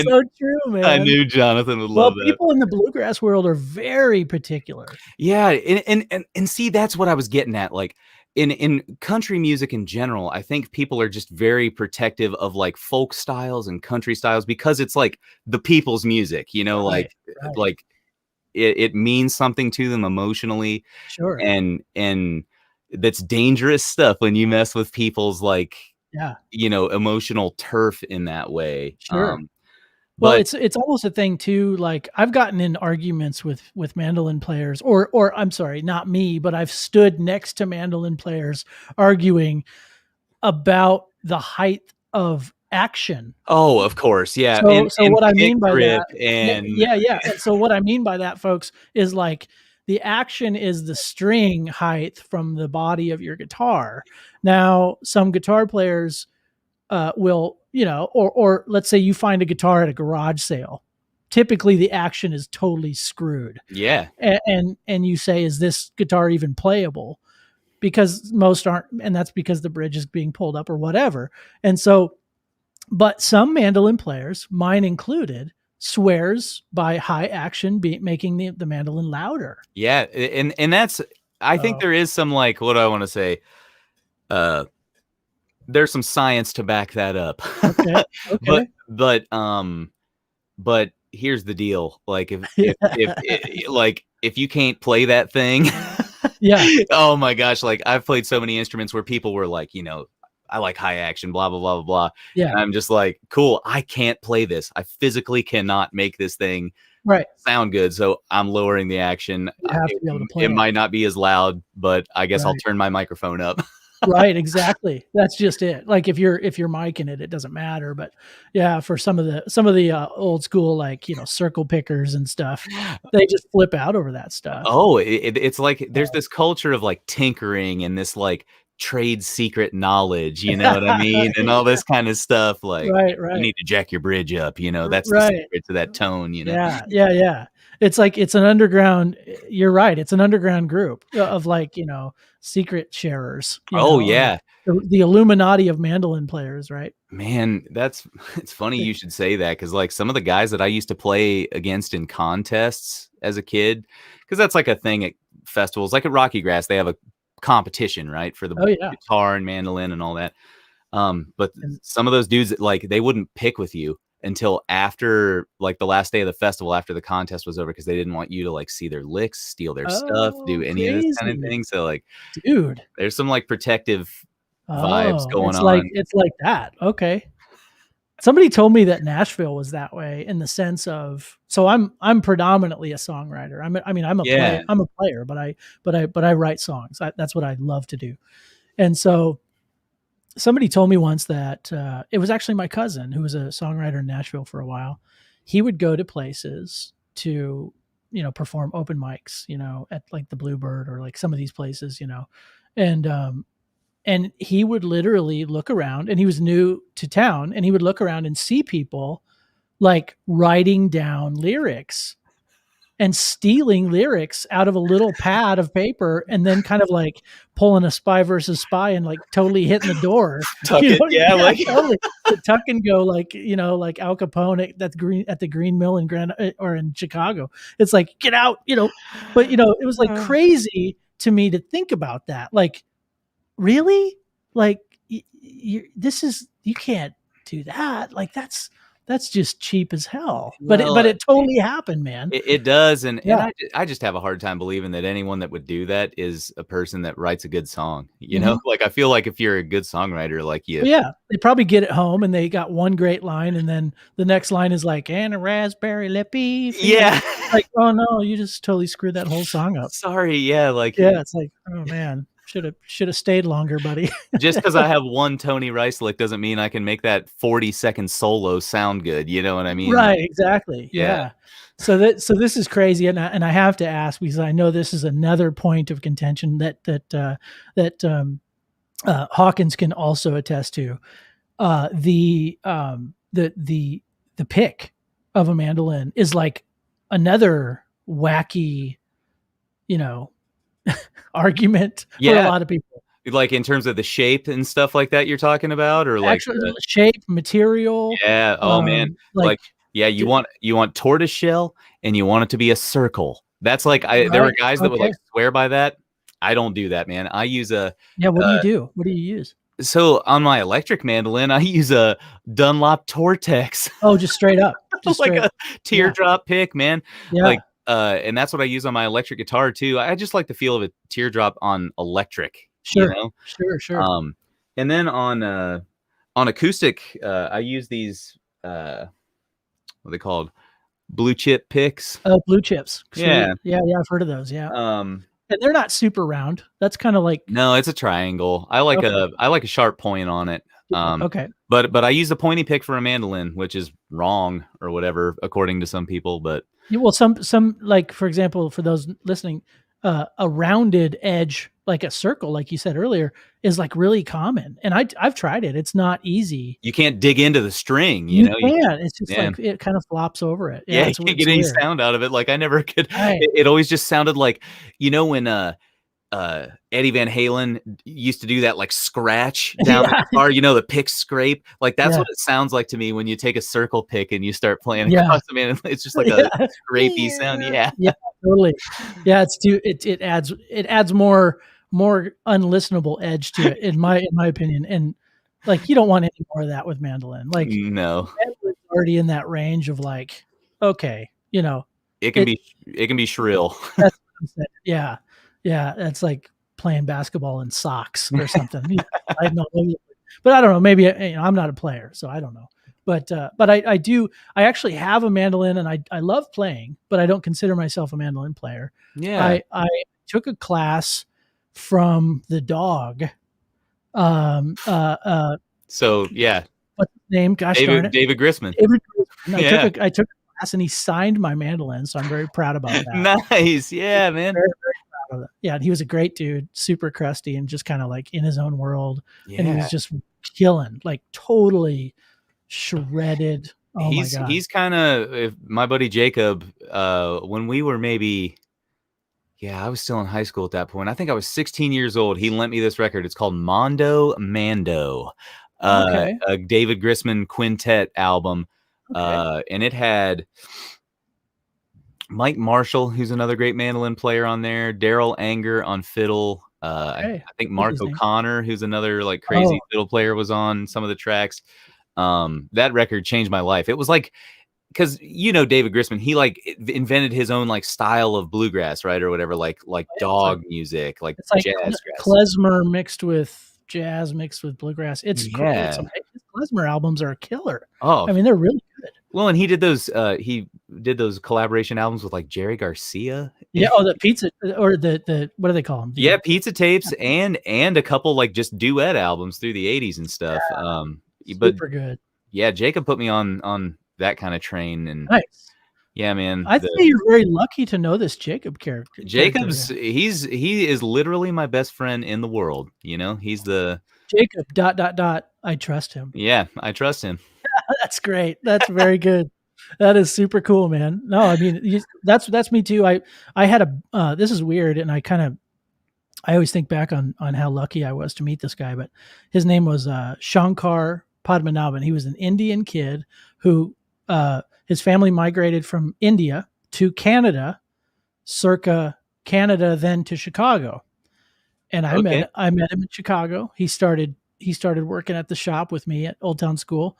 so true, man.
I knew Jonathan would love that.
People in the bluegrass world are very particular.
Yeah, and see, that's what I was getting at. Like in country music in general, I think people are just very protective of like folk styles and country styles because it's like the people's music, you know, like it means something to them emotionally.
Sure.
And that's dangerous stuff when you mess with people's like, emotional turf in that way.
Sure. Well, it's almost a thing too. Like I've gotten in arguments with mandolin players, or I'm sorry, not me, but I've stood next to mandolin players arguing about the height of action.
Oh, of course, yeah.
So what I mean by that,
and
And so what I mean by that, folks, is like the action is the string height from the body of your guitar. Now, some guitar players will, or let's say you find a guitar at a garage sale. Typically the action is totally screwed.
Yeah.
And you say, is this guitar even playable? Because most aren't, and that's because the bridge is being pulled up or whatever. And so, but some mandolin players, mine included, swears by high action making the mandolin louder.
Yeah, and that's, I think there is some, like, what do I want to say? There's some science to back that up.
Okay.
But here's the deal. Like if you can't play that thing,
yeah.
Oh my gosh. Like I've played so many instruments where people were like, I like high action, blah, blah, blah, blah, blah.
Yeah.
And I'm just like, cool. I can't play this. I physically cannot make this thing sound good. So I'm lowering the action.
You have to be able to play
it might not be as loud, but I guess I'll turn my microphone up.
Right, exactly. That's just it. Like if you're micing it, it doesn't matter. But yeah, for some of the old school, like, circle pickers and stuff, they just flip out over that stuff.
Oh, it's like there's this culture of like tinkering and this like trade secret knowledge, you know what I mean? And all this kind of stuff. Like,
right.
You need to jack your bridge up, that's the secret to that tone,
Yeah. It's like, it's an underground, you're right. It's an underground group of like, secret sharers.
Yeah.
The Illuminati of mandolin players, right?
Man, it's funny you should say that. Cause like some of the guys that I used to play against in contests as a kid, cause that's like a thing at festivals, like at Rocky Grass, they have a competition, right? For the guitar and mandolin and all that. But some of those dudes, like they wouldn't pick with you until after like the last day of the festival, after the contest was over, because they didn't want you to like see their licks, steal their stuff, do any of this kind of thing. So like,
dude,
there's some like protective vibes going
on. It's like that. Okay. Somebody told me that Nashville was that way in the sense of, so I'm predominantly a songwriter. I'm a player, but I write songs. That's what I love to do. And so somebody told me once that it was actually my cousin who was a songwriter in Nashville for a while. He would go to places to, perform open mics, at like the Bluebird or like some of these places, and he would literally look around, and he was new to town, and he would look around and see people like writing down lyrics and stealing lyrics out of a little pad of paper, and then kind of like pulling a Spy versus Spy and like totally hitting the door.
Totally.
The tuck and go, like, like Al Capone at the Green Mill in in Chicago. It's like, get out, but it was like crazy to me to think about that. Like, really? Like you can't do that. Like that's just cheap as hell. But it totally happened, man.
It does. And I just have a hard time believing that anyone that would do that is a person that writes a good song. Like I feel like if you're a good songwriter, like
they probably get it home and they got one great line, and then the next line is like, and a raspberry lippy.
Yeah.
Like, oh no, you just totally screwed that whole song up.
Sorry. Yeah. Like,
it's like, oh man. Should have stayed longer, buddy.
Just because I have one Tony Rice lick doesn't mean I can make that 40-second solo sound good. You know what I mean?
Right. Exactly. Yeah. So this is crazy, and I have to ask, because I know this is another point of contention that Hawkins can also attest to. The pick of a mandolin is like another wacky, argument for a lot of people.
Like in terms of the shape and stuff like that you're talking about, or like
actually the shape, material.
Yeah. Oh man. You want tortoise shell and you want it to be a circle. That's like, there were guys that would like swear by that. I don't do that, man. I use a,
what do you do? What do you use?
So on my electric mandolin, I use a Dunlop Tortex.
Oh, just straight up.
Just like a teardrop pick, man. Yeah. Like, and that's what I use on my electric guitar too. I just like the feel of a teardrop on electric.
Sure. Sure.
And then on acoustic, I use these, what are they called? Blue chip picks.
Oh, blue chips. Sweet.
Yeah.
I've heard of those. Yeah. And they're not super round. That's kind of like,
no, it's a triangle. I like a sharp point on it.
Okay.
But I use the pointy pick for a mandolin, which is wrong or whatever, according to some people, but
well, some like, for example, for those listening, a rounded edge, like a circle, like you said earlier, is like really common. And I've tried it. It's not easy.
You can't dig into the string.
You know, it's just like, it kind of flops over it.
You can't get any sound out of it. Like I never could. Right. It always just sounded like, when Eddie Van Halen used to do that like scratch down the guitar, the pick scrape. Like that's what it sounds like to me when you take a circle pick and you start playing across the man. It's just like a scrapey sound. Yeah,
totally. Yeah, it adds more unlistenable edge to it in my opinion. And like you don't want any more of that with mandolin. Like
no,
mandolin's already in that range of like, okay,
it can be shrill.
That's what I'm saying. Yeah. Yeah, that's like playing basketball in socks or something. I know, but I don't know. Maybe I'm not a player, so I don't know. But I do. I actually have a mandolin, and I love playing, but I don't consider myself a mandolin player.
Yeah,
I took a class from the dog.
So yeah,
what's his name? Gosh darn it,
David Griffin.
I took a class, and he signed my mandolin, so I'm very proud about
that. Nice, yeah, man.
Very, very proud of it. Yeah, and he was a great dude, super crusty, and just kind of like in his own world. Yeah. And he was just killing, like totally shredded. Oh my God.
He's kind of my buddy Jacob. When we were maybe, I was still in high school at that point. I think I was 16 years old. He lent me this record. It's called Mando, a David Griffin quintet album. And it had Mike Marshall, who's another great mandolin player on there, Daryl Anger on fiddle. I think Mark O'Connor, who's another like crazy fiddle player, was on some of the tracks. That record changed my life. It was like, because David Griffin, he like invented his own like style of bluegrass, right, or whatever, like dog music, like jazz,
klezmer mixed with jazz, mixed with bluegrass. It's great. His klezmer albums are a killer.
Oh,
I mean, they're really good.
Well, and he did those collaboration albums with like Jerry Garcia.
Yeah. Oh, the pizza or the what do they call them?
Yeah, pizza tapes and a couple like just duet albums through the 80s and stuff.
Super good.
Yeah, Jacob put me on that kind of train, and
nice.
Yeah, man.
I think you're very lucky to know this Jacob character.
He is literally my best friend in the world. He's the
Jacob ... I trust him.
Yeah, I trust him.
That's great. That's very good. That is super cool, man. No, I mean, that's me too. I had this is weird. And I always think back on how lucky I was to meet this guy, but his name was Shankar Padmanabhan. He was an Indian kid who, his family migrated from India to Canada, circa Canada, then to Chicago. And I met him in Chicago. He started working at the shop with me at Old Town School.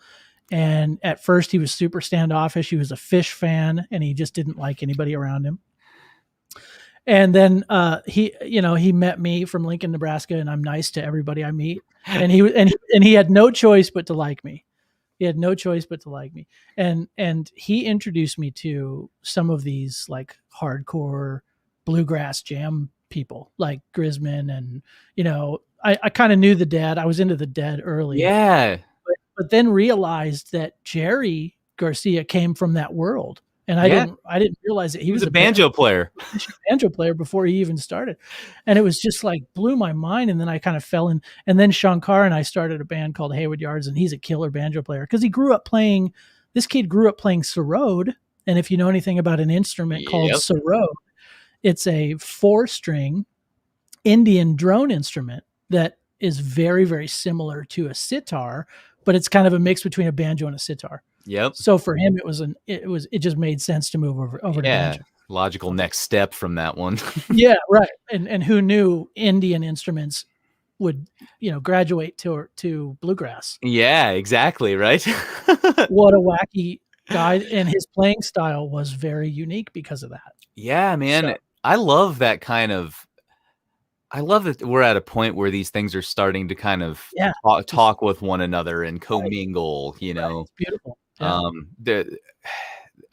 And at first he was super standoffish. He was a Fish fan and he just didn't like anybody around him. And then he met me from Lincoln, Nebraska, and I'm nice to everybody I meet. And he had no choice but to like me. And he introduced me to some of these like hardcore bluegrass jam people like Grisman, and I kind of knew the Dead. I was into the Dead early.
Yeah.
But then realized that Jerry Garcia came from that world. And I didn't realize that he was
a banjo player.
Banjo player before he even started. And it was just like blew my mind. And then I kind of fell in. And then Shankar and I started a band called Haywood Yards, and he's a killer banjo player because this kid grew up playing sarod. And if you know anything about an instrument called sarod, it's a 4-string Indian drone instrument that is very, very similar to a sitar, but it's kind of a mix between a banjo and a sitar.
Yep.
So for him, it just made sense to move over to banjo.
Logical next step from that one.
Yeah, right. And who knew Indian instruments would, graduate to bluegrass?
Yeah, exactly. Right.
What a wacky guy, and his playing style was very unique because of that.
Yeah, man. So, I love that kind of. I love that we're at a point where these things are starting to kind of talk with one another and commingle, Right.
It's beautiful. Yeah.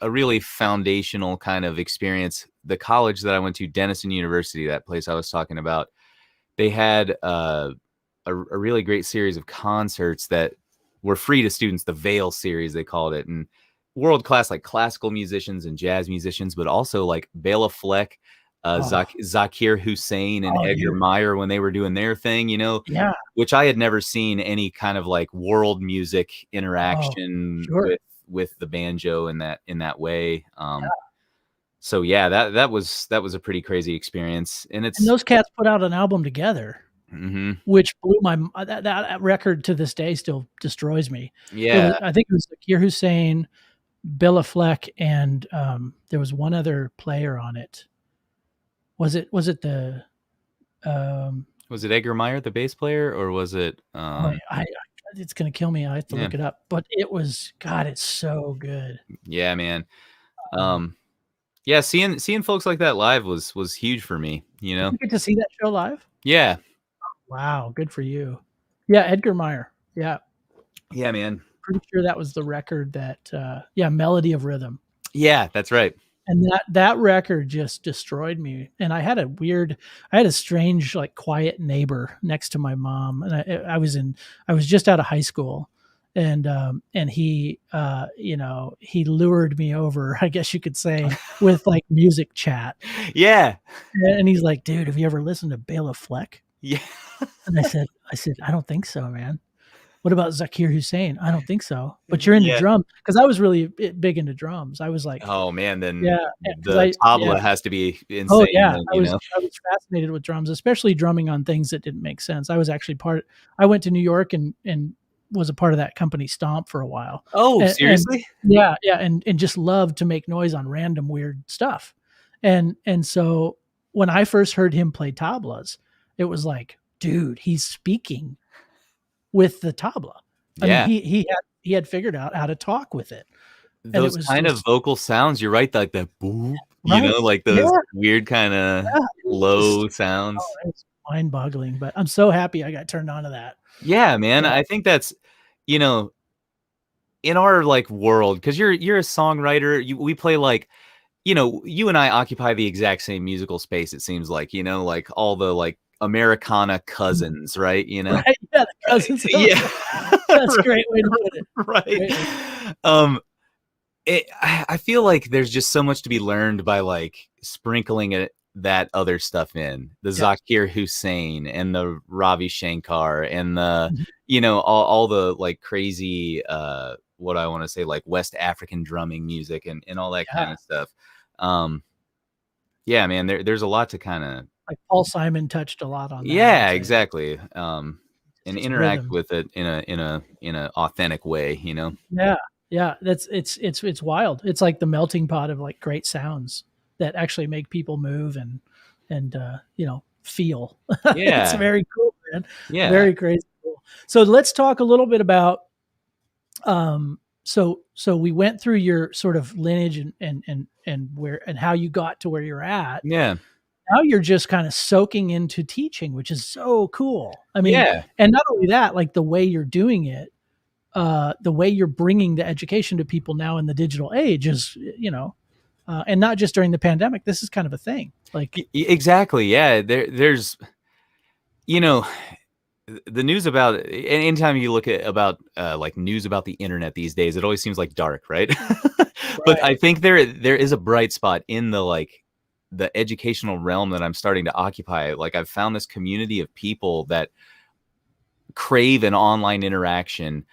A really foundational kind of experience. The college that I went to, Denison University, that place I was talking about, they had a really great series of concerts that were free to students, the Veil series, they called it, and world-class like classical musicians and jazz musicians, but also like Bela Fleck, Zakir Hussain and Edgar Meyer when they were doing their thing, which I had never seen any kind of like world music interaction with the banjo in that way. So yeah, that was a pretty crazy experience, and
And
it's
those cats put out an album together,
mhm.
which blew my that record to this day still destroys me.
Yeah.
I think it was Zakir Hussain, Billa Fleck, and there was one other player on it. Was it the
Was it Edgar Meyer, the bass player, or was it
it's gonna kill me. I have to
yeah.
look it up. But it was God, it's so good.
Yeah, man. Yeah, seeing folks like that live was huge for me, you
Did
know?
you get to see that show live?
Yeah.
Wow, good for you. Yeah, Edgar Meyer. Yeah,
Yeah, man.
pretty sure that was the record that Melody of Rhythm.
Yeah, that's right.
And that record just destroyed me. And I had a strange, like, quiet neighbor next to my mom. And I was just out of high school, and he, he lured me over, I guess you could say, with like music chat.
Yeah.
And he's like, "Dude, have you ever listened to Bela Fleck?"
Yeah.
And I said, "I don't think so, man." "What about Zakir Hussain?" "I don't think so." "But you're into
Yeah.
drum?" Because I was really big into drums. I was like,
Oh man, then
yeah,
the tabla has to be insane.
oh yeah,
then,
I was fascinated with drums, especially drumming on things that didn't make sense. I was actually I went to New York and was a part of that company Stomp for a while.
Oh,
And
seriously?
yeah, and just loved to make noise on random weird stuff. And so when I first heard him play tablas, it was like, dude, he's speaking with the tabla.
Yeah.
I mean, he had figured out how to talk with it. And it
Those
was
kind of
just
vocal sounds, you're right, like the boop,
right.
you know, like those
Yeah.
weird kinda
Yeah,
low sounds.
it's mind-boggling, but I'm so happy I got turned on to that.
Yeah, man.
Yeah.
I think that's, you know, in our like world, because you're a songwriter. We play like, you know, you and I occupy the exact same musical space. It seems like, you know, like all the like Americana cousins, right? You know,
Right, yeah, the cousins.
yeah,
That's a great way to put it.
right. I feel like there's just so much to be learned by like sprinkling that other stuff in the Zakir Hussain and the Ravi Shankar and the, you know, all the like crazy, what I want to say, like West African drumming music and all that kind of stuff. Yeah, man, there's a lot to kind of
Like Paul Simon touched a lot on that.
yeah, exactly. And
It's
interact
rhythm.
with it in a authentic way, you know?
Yeah, it's wild. It's like the melting pot of like great sounds that actually make people move and feel. It's
Yeah.
very cool, man.
Yeah.
Very crazy cool. So let's talk a little bit about so we went through your sort of lineage and where and how you got to where you're at.
Yeah.
Now you're just kind of soaking into teaching, which is so cool. I mean,
Yeah.
and not only that, like the way you're doing it, the way you're bringing the education to people now in the digital age is, and not just during the pandemic. This is kind of a thing. Like
Exactly. Yeah. There's, you know, the news about anytime you look at about like news about the internet these days, it always seems like dark, right? But I think there is a bright spot in the educational realm that I'm starting to occupy. Like I've found this community of people that crave an online interaction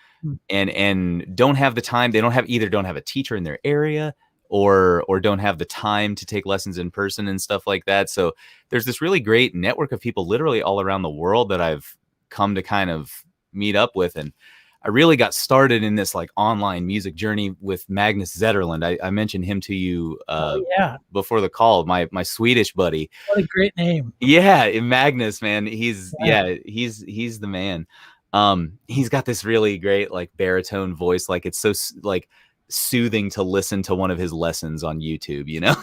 and don't have the time. They don't have a teacher in their area or don't have the time to take lessons in person and stuff like that. So there's this really great network of people literally all around the world that I've come to kind of meet up with. And I really got started in this like online music journey with Magnus Zetterlund. I mentioned him to you before the call, my Swedish buddy.
What a great name.
Yeah, Magnus, man. He's the man. He's got this really great like baritone voice. Like it's so like soothing to listen to one of his lessons on YouTube, you know?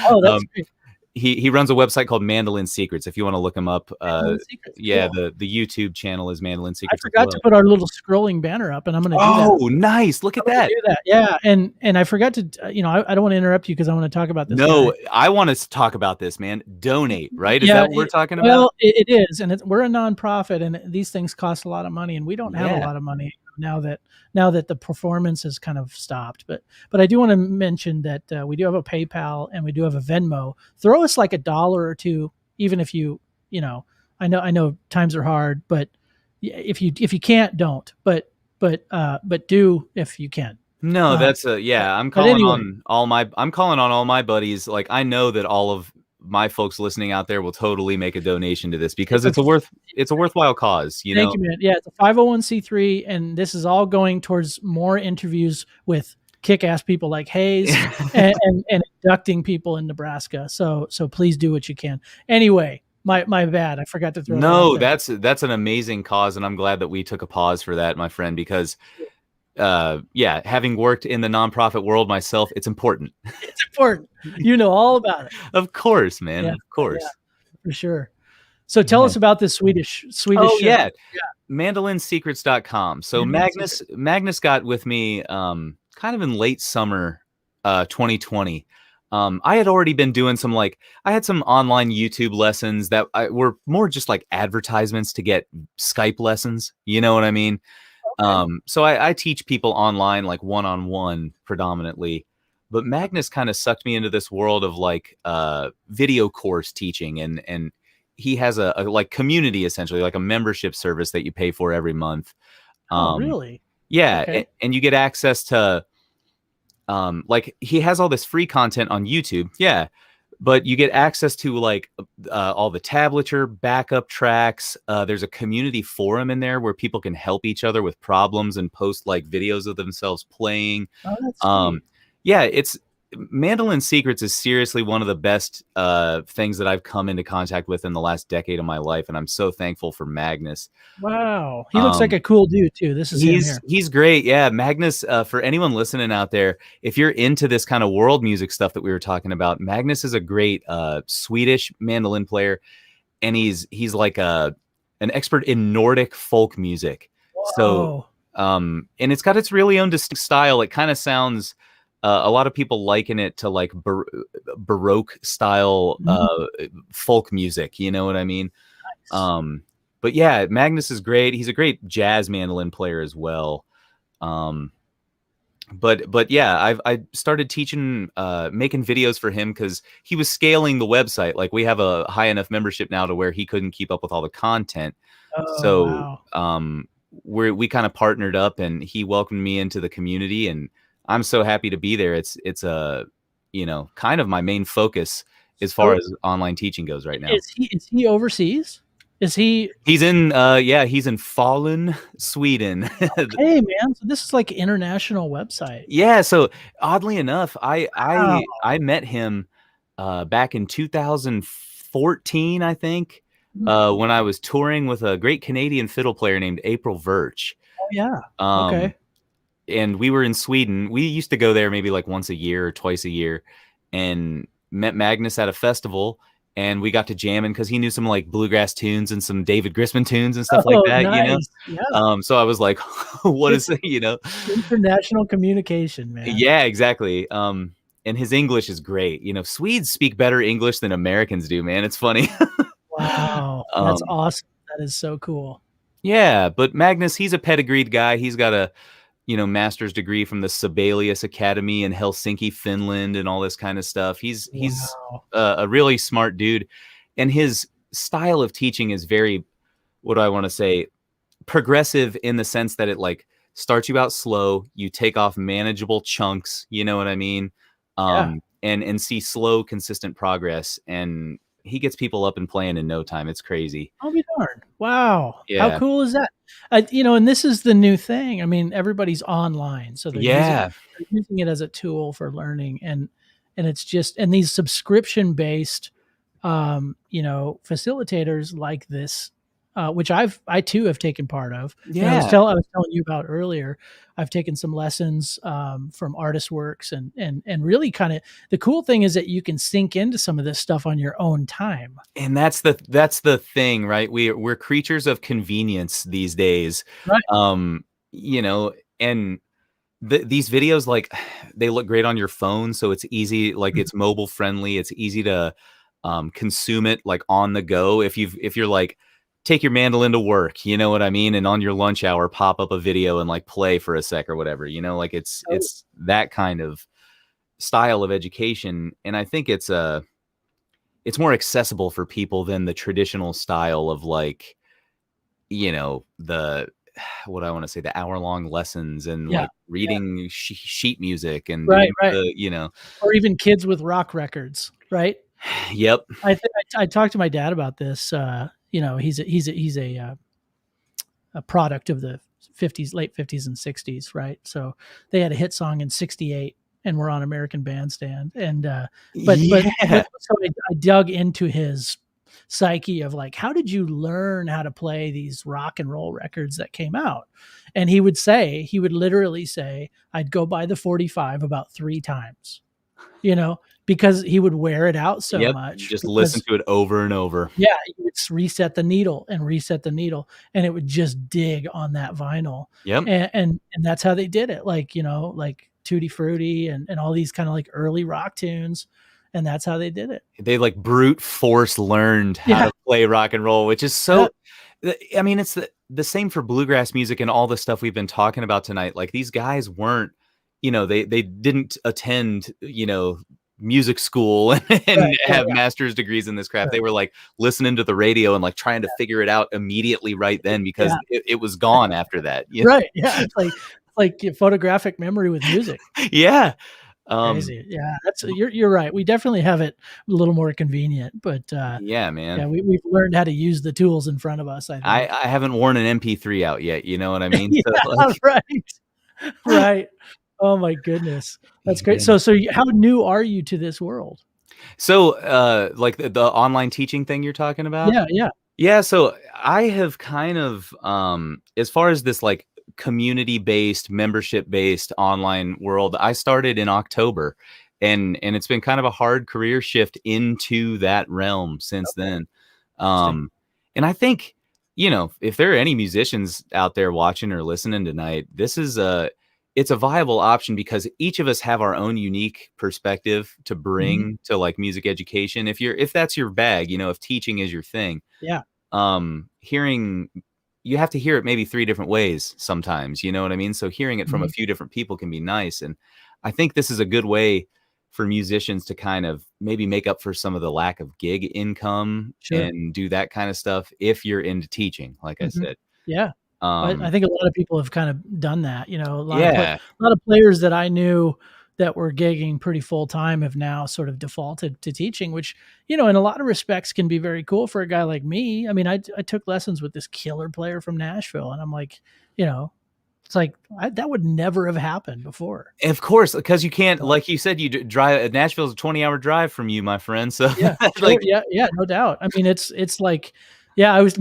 Oh, that's great.
He runs a website called Mandolin Secrets. If you want to look him up,
Mandolin Secrets,
yeah,
cool.
the YouTube channel is Mandolin
I
Secrets.
forgot to put our little scrolling banner up, and I'm going to do that.
Oh, nice! Look at that.
Do that. Yeah, and I forgot to, I don't want to interrupt you because I want to talk about this.
No,
guy.
I want to talk about this, man. Donate, right? Is
Yeah,
that what we're talking about?
Well, it is, and we're a nonprofit, and these things cost a lot of money, and we don't have a lot of money now that the performance has kind of stopped. But I do want to mention that we do have a PayPal and we do have a Venmo. Throw us like $1 or $2, even if you I know times are hard, but if you can't, don't. But do if you can.
No, that's I'm
But
calling
anyway,
on all my buddies. Like, I know that all of my folks listening out there will totally make a donation to this because
it's
it's a worthwhile cause, you
thank
know.
you, man. Yeah, it's a 501c3, and this is all going towards more interviews with kick-ass people like Hayes and inducting people in Nebraska. So please do what you can. Anyway, my bad. I forgot to throw that out
No,
there.
that's an amazing cause, and I'm glad that we took a pause for that, my friend, because having worked in the nonprofit world myself, it's important.
It's important. You know all about it.
Of course, man.
Yeah,
Of course.
yeah, for sure. So tell us about this Swedish
Oh,
show.
yeah. mandolinsecrets.com. So
Mandolin
Magnus got with me kind of in late summer 2020. I had already been doing some I had some online YouTube lessons that were more just like advertisements to get Skype lessons. You know what I mean?
Okay.
So I teach people online, like one-on-one predominantly, but Magnus kind of sucked me into this world of video course teaching, and he has a like community, essentially like a membership service that you pay for every month.
Oh, really?
Yeah.
Okay.
And you get access to, he has all this free content on YouTube. Yeah. But you get access to all the tablature, backup tracks. There's a community forum in there where people can help each other with problems and post videos of themselves playing.
Oh, that's sweet.
Yeah, it's Mandolin Secrets is seriously one of the best things that I've come into contact with in the last decade of my life, and I'm so thankful for Magnus.
Wow, he looks like a cool dude too. This is him here.
He's great. Yeah, Magnus, for anyone listening out there, if you're into this kind of world music stuff that we were talking about, Magnus is a great Swedish mandolin player, and he's like an expert in Nordic folk music.
Whoa.
So and it's got its really own distinct style. It kind of sounds a lot of people liken it to Baroque style folk music. You know what I mean? Nice. But yeah, Magnus is great. He's a great jazz mandolin player as well. But yeah, I started teaching, making videos for him because he was scaling the website. Like, we have a high enough membership now to where he couldn't keep up with all the content.
Oh,
So
wow.
we kind of partnered up, and he welcomed me into the community, and I'm so happy to be there. It's a, kind of my main focus as far as online teaching goes right now.
Is he overseas? Is he?
He's in he's in Falun, Sweden.
Hey, man, so this is like an international website.
Yeah, so oddly enough, I met him back in 2014, I think, when I was touring with a great Canadian fiddle player named April Verch.
Oh yeah. Okay.
And we were in Sweden. We used to go there maybe once a year or twice a year, and met Magnus at a festival. And we got to jamming because he knew some bluegrass tunes and some David Grisman tunes and stuff like that,
nice.
Yeah. So I was like, what is it,
International communication, man.
Yeah, exactly. And his English is great. Swedes speak better English than Americans do, man. It's funny.
Wow. That's awesome. That is so cool.
Yeah, but Magnus, he's a pedigreed guy. He's got a master's degree from the Sibelius Academy in Helsinki, Finland, and all this kind of stuff. He's a really smart dude, and his style of teaching is very, what do I want to say, progressive in the sense that it starts you out slow, you take off manageable chunks, you know what I mean? And see slow, consistent progress, and he gets people up and playing in no time. It's crazy.
I'll be darned. Wow.
Yeah.
How cool is that? And this is the new thing. I mean, everybody's online, so they're using it as a tool for learning, and it's just, and these subscription based, facilitators like this, which I too have taken part of.
Yeah.
I was telling you about earlier. I've taken some lessons from Artist Works, and really kind of the cool thing is that you can sink into some of this stuff on your own time.
And that's the thing, right? We're creatures of convenience these days,
right?
And these videos, they look great on your phone, so it's easy, it's mobile friendly. It's easy to consume it on the go. If you're take your mandolin to work, you know what I mean? And on your lunch hour, pop up a video and play for a sec or whatever, it's that kind of style of education. And I think it's more accessible for people than the traditional style of the what I want to say, the hour-long lessons and
Yeah,
like reading sheet music and
right,
doing
right.
the,
Or even kids with rock records, right?
Yep.
I think I talked to my dad about this. He's a product of the late 50s and 60s, right? So they had a hit song in '68, and we're on American Bandstand. And but so I dug into his psyche of like, how did you learn how to play these rock and roll records that came out? And he would literally say, I'd go by the 45 about 3 times, because he would wear it out so much.
Just listen to it over and over.
Yeah, you would reset the needle, and it would just dig on that vinyl.
Yep.
And that's how they did it. Like, like Tutti Frutti and all these kind of like early rock tunes. And that's how they did it.
They like brute force learned how to play rock and roll, which is so, I mean, it's the same for bluegrass music and all the stuff we've been talking about tonight. Like these guys weren't, they didn't attend, music school and have master's degrees in this craft. They were like listening to the radio and like trying to figure it out immediately right then because it was gone after that.
Right. Yeah. It's like photographic memory with music.
Yeah.
Crazy. Yeah, you're right. We definitely have it a little more convenient, but
yeah, man.
Yeah, we've learned how to use the tools in front of us. I think.
I haven't worn an MP3 out yet. You know what I mean?
Right. Oh my goodness, that's great. So how new are you to this world?
So like the online teaching thing you're talking about? Yeah. So I have kind of as far as this like community-based, membership-based online world, I started in October, and it's been kind of a hard career shift into that realm since then. And I think, if there are any musicians out there watching or listening tonight, this is it's a viable option because each of us have our own unique perspective to bring to like music education. If that's your bag, if teaching is your thing, you have to hear it maybe 3 different ways sometimes, you know what I mean? So hearing it from a few different people can be nice. And I think this is a good way for musicians to kind of maybe make up for some of the lack of gig income and do that kind of stuff if you're into teaching, like I said.
Yeah. I think a lot of people have kind of done that, a lot of players that I knew that were gigging pretty full time have now sort of defaulted to teaching, which, in a lot of respects can be very cool for a guy like me. I mean, I took lessons with this killer player from Nashville, and I'm like, it's like that would never have happened before.
Of course, because you can't, like you said, you drive. Nashville's a 20-hour drive from you, my friend. So
no doubt. I mean, it's like. Yeah, I was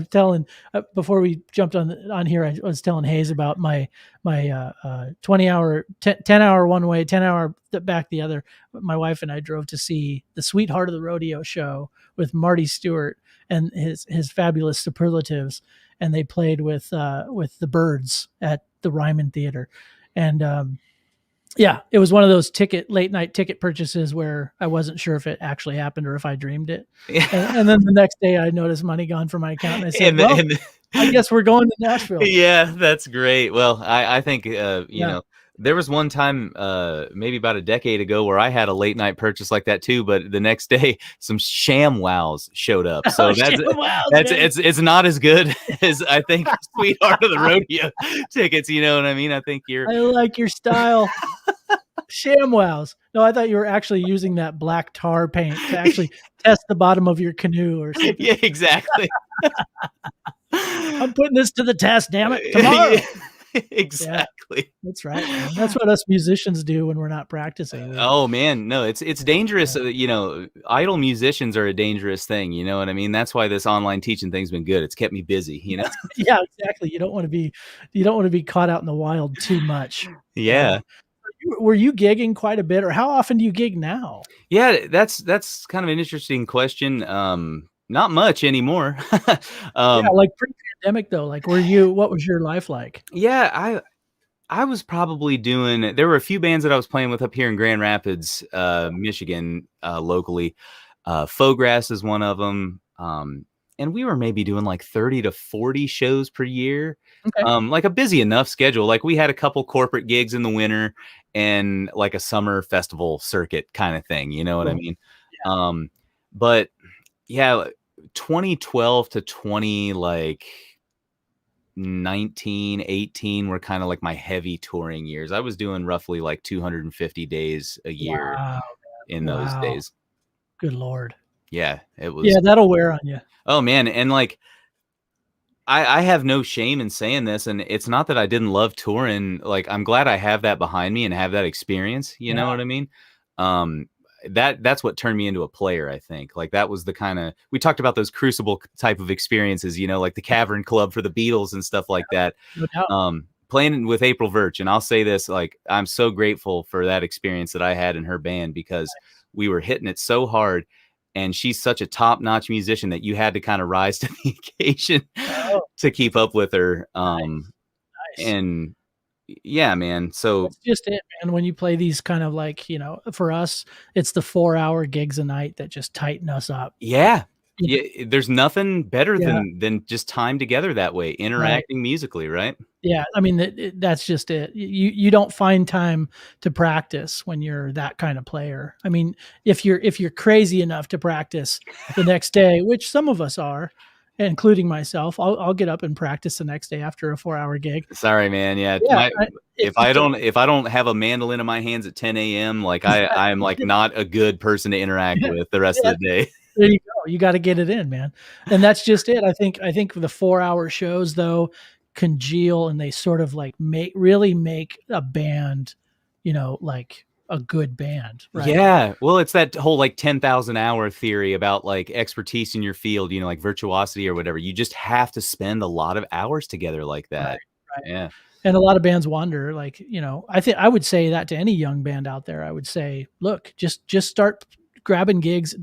telling before we jumped on here. I was telling Hayes about my 20-hour, 10-hour one way, 10-hour back the other. My wife and I drove to see the Sweetheart of the Rodeo show with Marty Stewart and his fabulous superlatives, and they played with the Byrds at the Ryman Theater, and it was one of those late night ticket purchases where I wasn't sure if it actually happened or if I dreamed it. And then the next day I noticed money gone from my account, and I said, I guess we're going to Nashville.
Yeah, that's great. Well, I think, there was one time, maybe about a decade ago, where I had a late night purchase like that too. But the next day, some ShamWows showed up. So it's not as good as I think Sweetheart of the Rodeo tickets. You know what I mean? I think
I like your style. ShamWows. No, I thought you were actually using that black tar paint to actually test the bottom of your canoe or something.
Yeah, exactly.
I'm putting this to the test, damn it, tomorrow.
Exactly.
Yeah, that's right, man. That's what us musicians do when we're not practicing.
Oh man, no, it's dangerous. Idle musicians are a dangerous thing. You know what I mean? That's why this online teaching thing's been good. It's kept me busy.
Yeah, exactly. You don't want to be caught out in the wild too much.
Yeah.
Were you gigging quite a bit, or how often do you gig now?
Yeah, that's kind of an interesting question. Not much anymore.
Like pre-pandemic though, like what was your life like?
Yeah, I was probably there were a few bands that I was playing with up here in Grand Rapids, Michigan, locally. Fograss is one of them. And we were maybe doing like 30 to 40 shows per year. Okay. Like a busy enough schedule. Like we had a couple corporate gigs in the winter and like a summer festival circuit kind of thing. You know what I mean? Yeah. But yeah, 2012 to 19, 18 were kind of like my heavy touring years. I was doing roughly like 250 days a year
Wow.
in those days.
Good Lord.
Yeah, it was.
Yeah, that'll wear on you.
Oh man, and like I have no shame in saying this, and it's not that I didn't love touring. Like, I'm glad I have that behind me and have that experience. You know what I mean? That's what turned me into a player, I think. Like, that was the kind of, we talked about those crucible type of experiences, you know, like the Cavern Club for the Beatles and stuff like that.
No doubt.
Playing with April Verch, and I'll say this, like, I'm so grateful for that experience that I had in her band, because we were hitting it so hard. And she's such a top-notch musician that you had to kind of rise to the occasion to keep up with her. Nice. And yeah, man. So
that's just it, man. When you play these kind of like, you know, for us, it's the 4-hour gigs a night that just tighten us up.
Yeah. Yeah. There's nothing better than just time together that way, interacting musically, right? Yeah.
I mean, that's just it. You don't find time to practice when you're that kind of player. I mean, if you're crazy enough to practice the next day, which some of us are, including myself, I'll get up and practice the next day after a 4-hour gig.
Sorry, man. Yeah. If I don't have a mandolin in my hands at 10 a.m., like I'm like not a good person to interact with the rest of the day.
There you go. You got to get it in, man. And that's just it. I think the 4-hour shows though congeal, and they sort of like really make a band, you know, like a good band. Right?
Yeah. Well, it's that whole like 10,000 hour theory about like expertise in your field, you know, like virtuosity or whatever. You just have to spend a lot of hours together like that.
Right.
Yeah.
And a lot of bands wonder, like, you know, I would say that to any young band out there. I would say, look, just start grabbing gigs.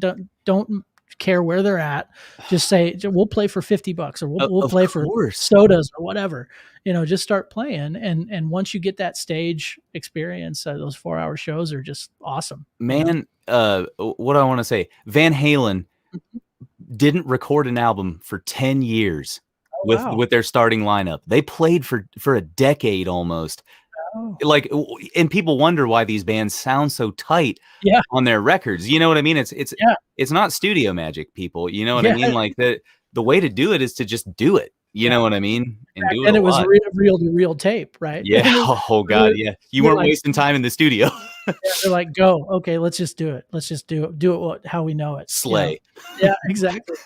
Don't care where they're at. Just say, we'll play for $50 or we'll play for sodas or whatever, you know, just start playing. And once you get that stage experience, those 4-hour shows are just awesome,
man. What I want to say, Van Halen didn't record an album for 10 years with their starting lineup. They played for a decade almost. Like, and people wonder why these bands sound so tight on their records. You know what I mean? It's not studio magic, people. You know what I mean? Like the way to do it is to just do it. You know what I mean? And do it.
And it was reel to reel tape, right?
Yeah. Oh God. Yeah. You weren't wasting time in the studio.
They're like, go. Okay, let's just do it. Let's just do it how we know it.
Slay.
You know? Yeah, exactly.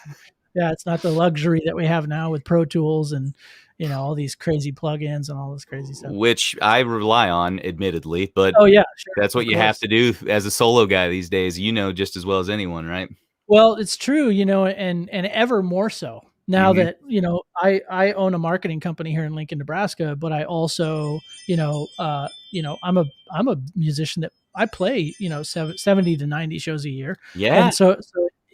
Yeah, it's not the luxury that we have now with Pro Tools and, you know, all these crazy plugins and all this crazy stuff,
which I rely on, admittedly, but that's what you have to do as a solo guy these days, you know, just as well as anyone, right?
Well, it's true, you know, and ever more so now that, you know, I own a marketing company here in Lincoln, Nebraska, but I also, you know, I'm a musician that I play, you know, 70 to 90 shows a year.
Yeah.
And so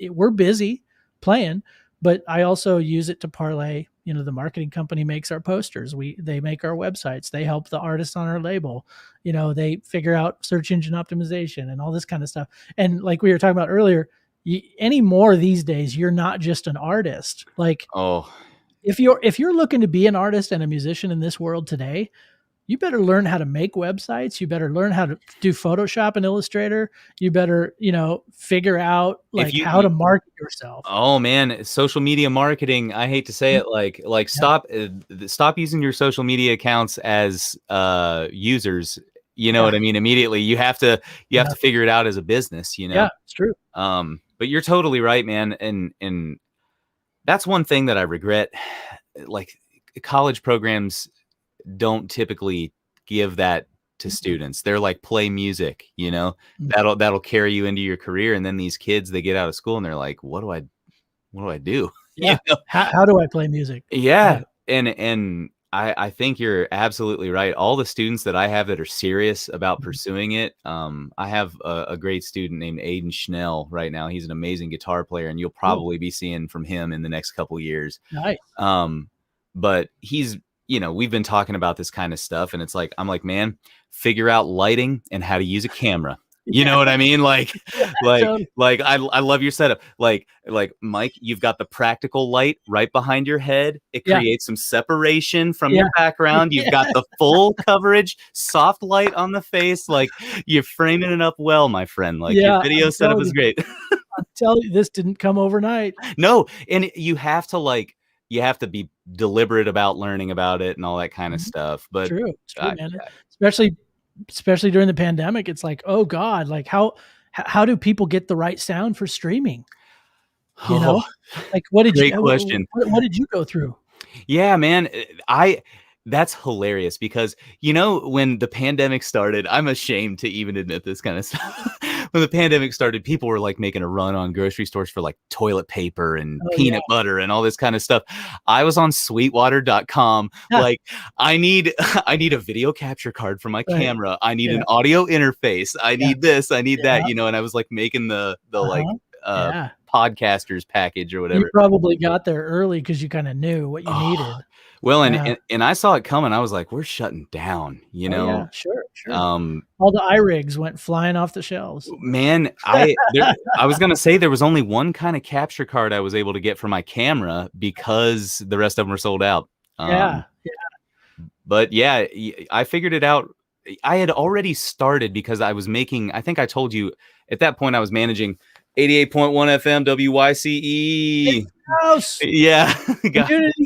we're busy playing, but I also use it to parlay. You know, the marketing company makes our posters. They make our websites. They help the artists on our label. You know, they figure out search engine optimization and all this kind of stuff. And like we were talking about earlier, anymore these days, you're not just an artist. Like, if you're looking to be an artist and a musician in this world today, you better learn how to make websites. You better learn how to do Photoshop and Illustrator. You better, you know, figure out like how to market yourself.
Oh man, social media marketing. I hate to say it, like stop using your social media accounts as users. You know what I mean? Immediately, you have to figure it out as a business. You know?
Yeah, it's true.
But you're totally right, man. And that's one thing that I regret. Like, college programs don't typically give that to students. They're like, play music, you know, that'll carry you into your career. And then these kids, they get out of school and they're like, what do I do?
Yeah.
You know?
How do I play music?
Yeah. And I think you're absolutely right. All the students that I have that are serious about pursuing it. I have a great student named Aiden Schnell right now. He's an amazing guitar player, and you'll probably be seeing from him in the next couple of years.
Nice.
But he's, you know, we've been talking about this kind of stuff, and it's like, I'm like, man, figure out lighting and how to use a camera. You know what I mean? Like I love your setup. Like Mike, you've got the practical light right behind your head. It creates some separation from your background. You've got the full coverage, soft light on the face. Like, you're framing it up well, my friend. Like, your video setup is great.
I'm telling you, this didn't come overnight.
No. And you have to you have to be deliberate about learning about it and all that kind of stuff. But
It's true, man. Especially during the pandemic, it's like, oh God, like how do people get the right sound for streaming? You know, like what did
question.
What did you go through?
Yeah, man. That's hilarious because, when the pandemic started, I'm ashamed to even admit this kind of stuff. When the pandemic started, people were like making a run on grocery stores for like toilet paper and peanut butter and all this kind of stuff. I was on sweetwater.com. Like I need a video capture card for my camera. I need an audio interface. I need this. I need that, and I was like making the podcasters package or whatever.
You probably got there early because you kind of knew what you needed.
Well, and I saw it coming. I was like, we're shutting down,
Sure. All the iRigs went flying off the shelves.
Man, I was going to say there was only one kind of capture card I was able to get for my camera because the rest of them were sold out. But yeah, I figured it out. I had already started because I was making, I think I told you at that point I was managing 88.1 FM WYCE. Yeah.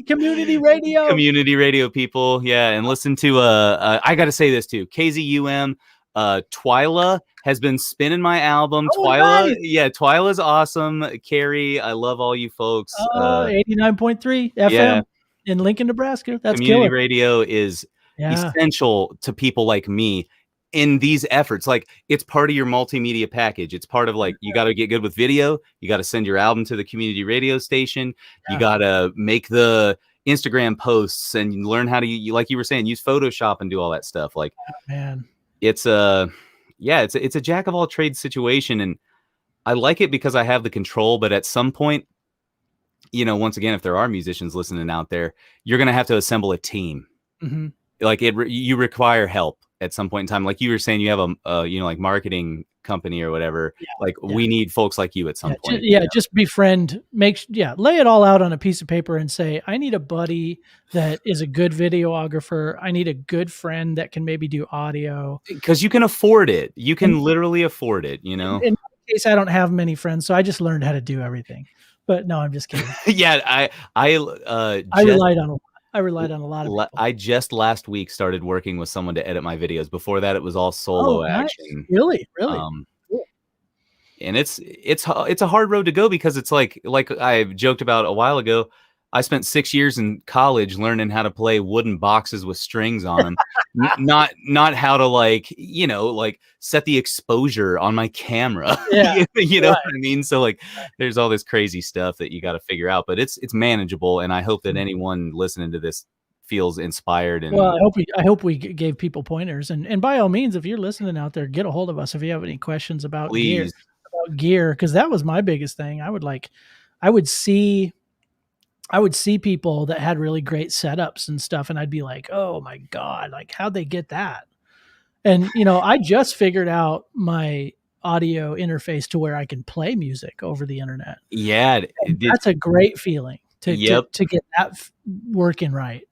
Community radio.
Community radio people. Yeah. And listen to I gotta say this too. KZUM, Twyla has been spinning my album. Twyla, nice. Yeah, Twyla's awesome. Carrie, I love all you folks.
89.3 FM in Lincoln, Nebraska. That's
community
killer.
Radio is essential to people like me in these efforts. Like it's part of your multimedia package. It's part of like, you got to get good with video. You got to send your album to the community radio station. You got to make the Instagram posts and learn how to, like you were saying, use Photoshop and do all that stuff. Like, it's a jack of all trades situation. And I like it because I have the control, but at some point, once again, if there are musicians listening out there, you're going to have to assemble a team. Mm-hmm. Like you require help at some point in time. Like you were saying, you have a like marketing company or whatever. We need folks like you at some point.
Just befriend, lay it all out on a piece of paper and say, I need a buddy that is a good videographer. I need a good friend that can maybe do audio.
Because you can afford it. You can literally afford it,
In my case, I don't have many friends, so I just learned how to do everything. But no, I'm just kidding.
I
relied on a lot of people.
I just last week started working with someone to edit my videos. Before that, it was all solo action.
Really?
Cool. And it's a hard road to go because it's like I joked about a while ago. I spent 6 years in college learning how to play wooden boxes with strings on them, not how to like set the exposure on my camera. You know what I mean? So like, there's all this crazy stuff that you got to figure out, but it's manageable. And I hope that anyone listening to this feels inspired. And
I hope we gave people pointers. And by all means, if you're listening out there, get a hold of us if you have any questions about gear, because that was my biggest thing. I would see people that had really great setups and stuff, and I'd be like, oh my God, like how'd they get that? And, I just figured out my audio interface to where I can play music over the internet.
Yeah.
That's a great feeling to get that working right,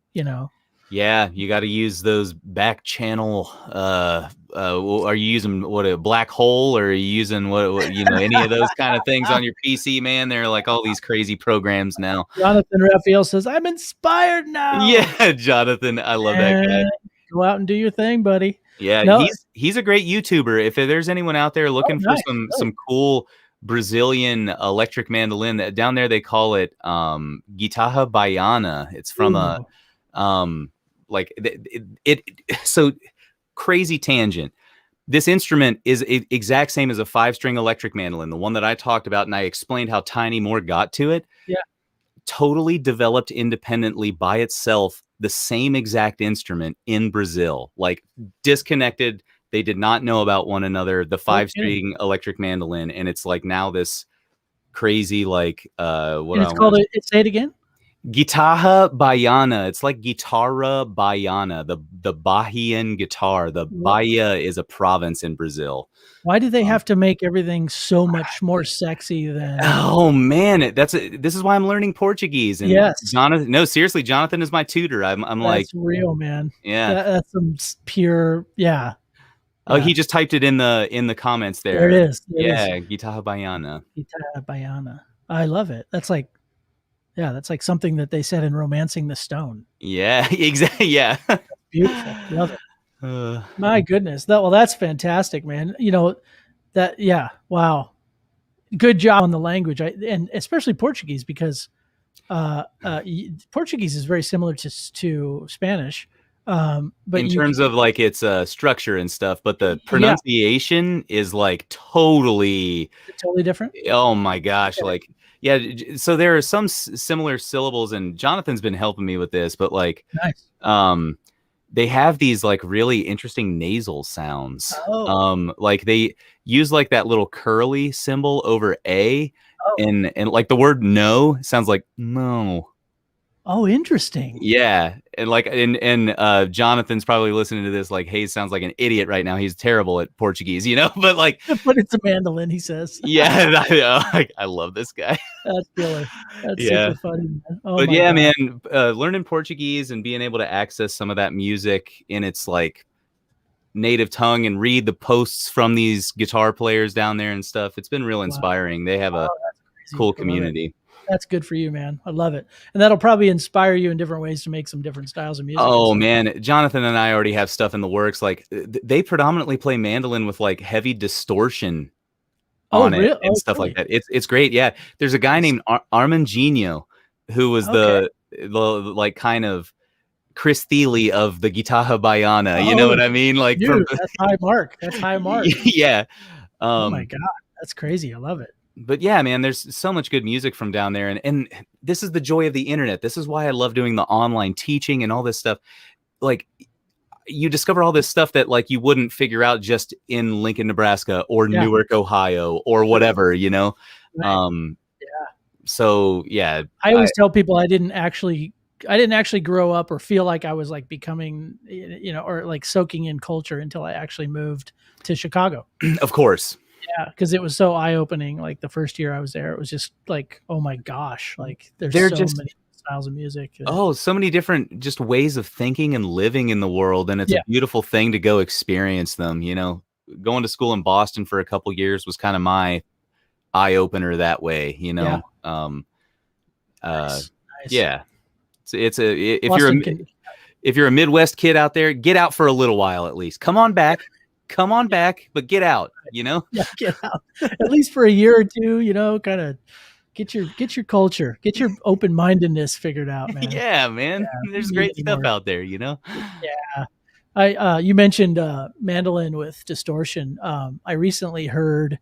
Yeah, you got to use those back channel. Are you using a black hole, or are you using any of those kind of things on your PC, man? They're like all these crazy programs now.
Jonathan Raphael says, I'm inspired now.
Yeah, Jonathan, I love that guy.
Go out and do your thing, buddy.
Yeah, he's a great YouTuber. If there's anyone out there looking for some cool Brazilian electric mandolin, that down there they call it guitarra baiana. It's from so crazy tangent. This instrument is exact same as a 5-string electric mandolin, the one that I talked about, and I explained how Tiny Moore got to it. Yeah, totally developed independently by itself, the same exact instrument in Brazil, like disconnected. They did not know about one another. The 5-string electric mandolin, and it's like now this crazy like
say it again.
Guitarra baiana. It's like guitarra baiana, the Bahian guitar. The Bahia is a province in Brazil.
Why do they have to make everything so much more sexy than?
Oh man, this is why I'm learning Portuguese. And Jonathan, no, seriously, Jonathan is my tutor. I'm
that's
like
real, man.
Yeah,
that's some pure. Yeah.
Oh, he just typed it in the comments there.
There it is.
Guitarra baiana.
Guitarra baiana. I love it. That's like Yeah, that's like something that they said in Romancing the Stone.
Yeah, exactly. Yeah.
Beautiful. Love it. My goodness. That's fantastic, man. Yeah. Wow. Good job on the language. And especially Portuguese, because Portuguese is very similar to Spanish. But
in terms of like its structure and stuff, but the pronunciation is like totally
different.
Oh my gosh. Like, yeah. So there are some similar syllables, and Jonathan's been helping me with this, but like,
nice.
They have these like really interesting nasal sounds.
Oh.
Like they use like that little curly symbol over A, and like the word no sounds like no.
Oh, interesting.
Yeah. And like, and Jonathan's probably listening to this like, Hayes sounds like an idiot right now. He's terrible at Portuguese, but like,
but it's a mandolin, he says.
Yeah. I love this guy.
That's killer. That's super funny, man.
But yeah, God. Man, learning Portuguese and being able to access some of that music in its like native tongue and read the posts from these guitar players down there and stuff. It's been real inspiring. They have a cool community.
That's good for you, man. I love it. And that'll probably inspire you in different ways to make some different styles of music.
Oh man, Jonathan and I already have stuff in the works. Like they predominantly play mandolin with like heavy distortion on it and stuff like that. It's great. Yeah. There's a guy named Armandinho who was the like kind of Chris Thiele of the guitarra baiana. You know what I mean? Like,
dude, that's high mark. That's high mark.
Yeah.
Oh my God. That's crazy. I love it.
But yeah, man, there's so much good music from down there. And this is the joy of the internet. This is why I love doing the online teaching and all this stuff. Like you discover all this stuff that like you wouldn't figure out just in Lincoln, Nebraska or Newark, Ohio or whatever, Right. So yeah.
I always tell people I didn't actually grow up or feel like I was like becoming, or like soaking in culture until I actually moved to Chicago.
Of course.
Yeah, because it was so eye-opening. Like the first year I was there, it was just like, oh my gosh, like there's so many styles of music.
So many different just ways of thinking and living in the world, and it's a beautiful thing to go experience them. Going to school in Boston for a couple years was kind of my eye-opener that way.
Nice.
Yeah. If you're a Midwest kid out there, get out for a little while at least. Come on back, but get out.
Yeah, get out at least for a year or two. Kind of get your culture, get your open-mindedness figured out, man.
Yeah, man. Yeah, there's great stuff out there.
Yeah. You mentioned mandolin with distortion. I recently heard.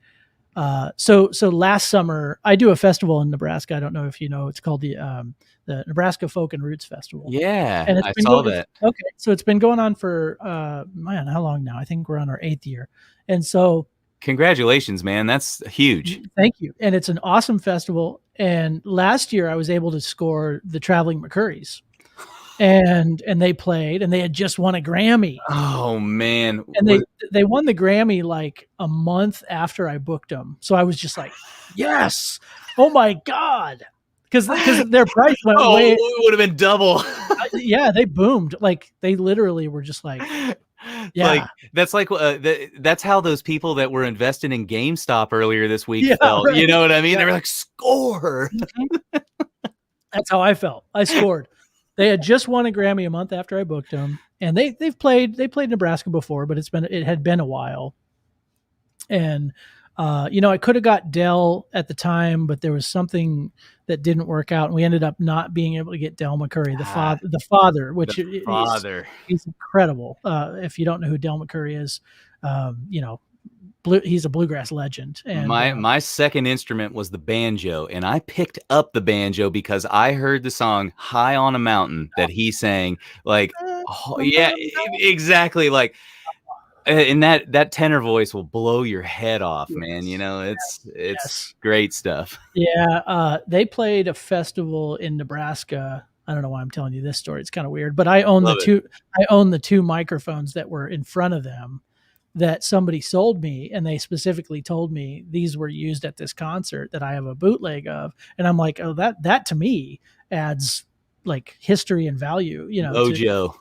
So last summer I do a festival in Nebraska. I don't know if you know. It's called the Nebraska Folk and Roots Festival.
Yeah, and I saw that.
Okay, so it's been going on for how long now? I think we're on our 8th year, and so
congratulations, man. That's huge.
Thank you. And it's an awesome festival. And last year I was able to score the Traveling McCurries. And they played, and they had just won a Grammy.
Oh man.
And they won the Grammy like a month after I booked them. So I was just like, yes. Oh my God. Because their price went way.
It would have been double.
Yeah, they boomed. Like they literally were just like, yeah.
Like that's how those people that were invested in GameStop earlier this week felt. Right. You know what I mean? Yeah. They were like, score.
That's how I felt. I scored. They had just won a Grammy a month after I booked them, and they played Nebraska before, but it had been a while. And I could have got Del at the time, but there was something that didn't work out, and we ended up not being able to get Del McCurry, the father, which he's incredible. If you don't know who Del McCurry is, he's a bluegrass legend. And
my second instrument was the banjo, and I picked up the banjo because I heard the song "High on a Mountain" that he sang. Like, exactly. Like, and that tenor voice will blow your head off, man. It's great stuff.
Yeah, they played a festival in Nebraska. I don't know why I'm telling you this story. It's kind of weird, but I own the two microphones that were in front of them that somebody sold me, and they specifically told me these were used at this concert that I have a bootleg of. And I'm like, oh, that to me adds like history and value,
Mojo.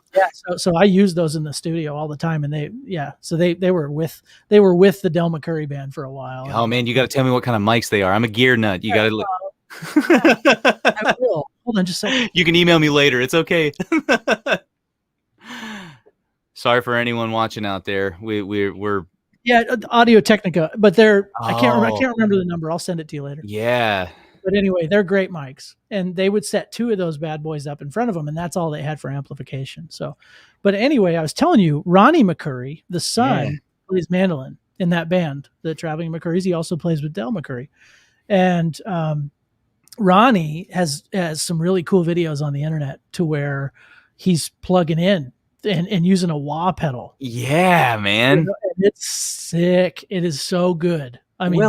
So I use those in the studio all the time. And they were with the Del McCurry band for a while.
Oh man, you got to tell me what kind of mics they are. I'm a gear nut. You got to
I will. Hold on just a second.
You can email me later. It's okay. Sorry for anyone watching out there. We're
yeah, Audio Technica, but I can't
Oh.
remember the number. I'll send it to you later.
Yeah.
But anyway, they're great mics, and they would set 2 of those bad boys up in front of them, and that's all they had for amplification. So, but anyway, I was telling you, Ronnie McCurry, the son, plays mandolin in that band, the Traveling McCurrys. He also plays with Del McCurry, and Ronnie has some really cool videos on the internet to where he's plugging in and using a wah pedal.
Yeah, man.
And it's sick. It is so good. I mean,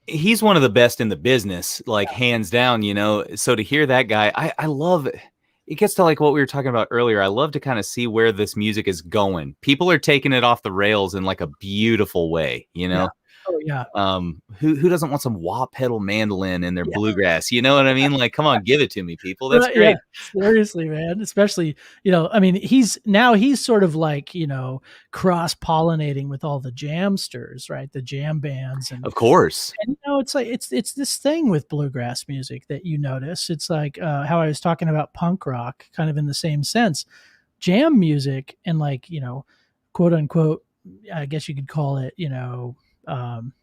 he's one of the best in the business, like hands down, you know. So to hear that guy, I love it. It gets to like what we were talking about earlier. I love to kind of see where this music is going. People are taking it off the rails in like a beautiful way, you know.
Yeah. Oh yeah.
Who doesn't want some wah pedal mandolin in their bluegrass? You know what I mean? Like, come on, give it to me, people. That's great.
Yeah, seriously, man. Especially, you know, I mean, he's sort of like, you know, cross-pollinating with all the jamsters, right? The jam bands, and
of course.
And you know, it's like it's this thing with bluegrass music that you notice. It's like how I was talking about punk rock, kind of in the same sense. Jam music and like, you know, quote unquote, I guess you could call it, you know,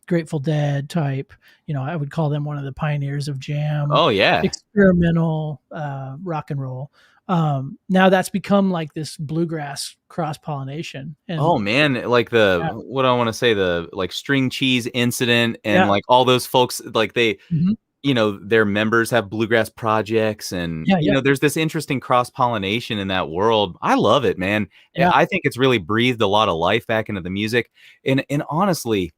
Grateful Dead type, you know, I would call them one of the pioneers of jam.
Oh yeah.
Experimental rock and roll. Now that's become like this bluegrass cross-pollination. And
oh man, like what I want to say, the like String Cheese Incident and like all those folks, like they you know, their members have bluegrass projects, and you know, there's this interesting cross-pollination in that world. I love it, man. Yeah. I think it's really breathed a lot of life back into the music, and honestly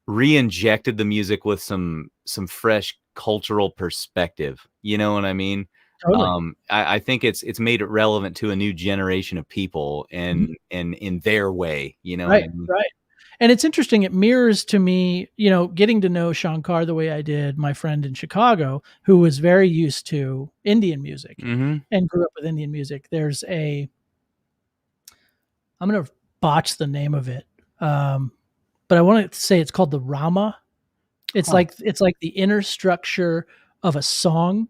re-injected the music with some fresh cultural perspective. You know what I mean? Totally. I think it's made it relevant to a new generation of people, and in their way, you know.
Right, I mean? Right. And it's interesting. It mirrors to me, you know, getting to know Shankar the way I did, my friend in Chicago, who was very used to Indian music and grew up with Indian music. There's I'm going to botch the name of it. But I want to say it's called the Rama. It's like the inner structure of a song.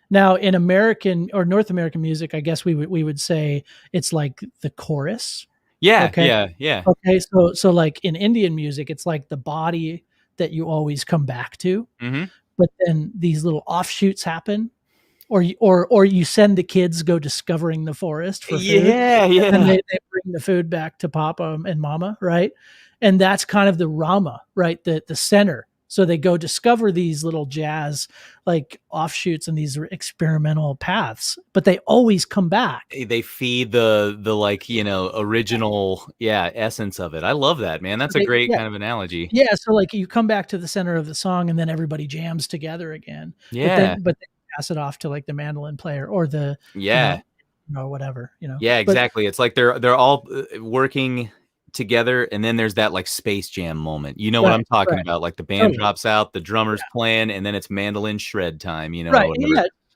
Now in American or North American music, I guess we would say it's like the chorus.
Yeah.
Okay.
Yeah.
Okay. So like in Indian music, it's like the body that you always come back to, but then these little offshoots happen, or you send the kids go discovering the forest for food.
Yeah.
And they bring the food back to Papa and Mama. Right. And that's kind of the Rama, right? The center. So they go discover these little jazz like offshoots and these experimental paths, but they always come back.
They feed the like, you know, original essence of it. I love that, man. That's a great kind of analogy.
Yeah. So like you come back to the center of the song and then everybody jams together again.
Yeah.
But then pass it off to like the mandolin player or the you know, whatever, you know.
Yeah, exactly. It's like they're all working together, and then there's that like Space Jam moment, you know, what I'm talking about, like the band drops out, the drummer's playing, and then it's mandolin shred time, you know.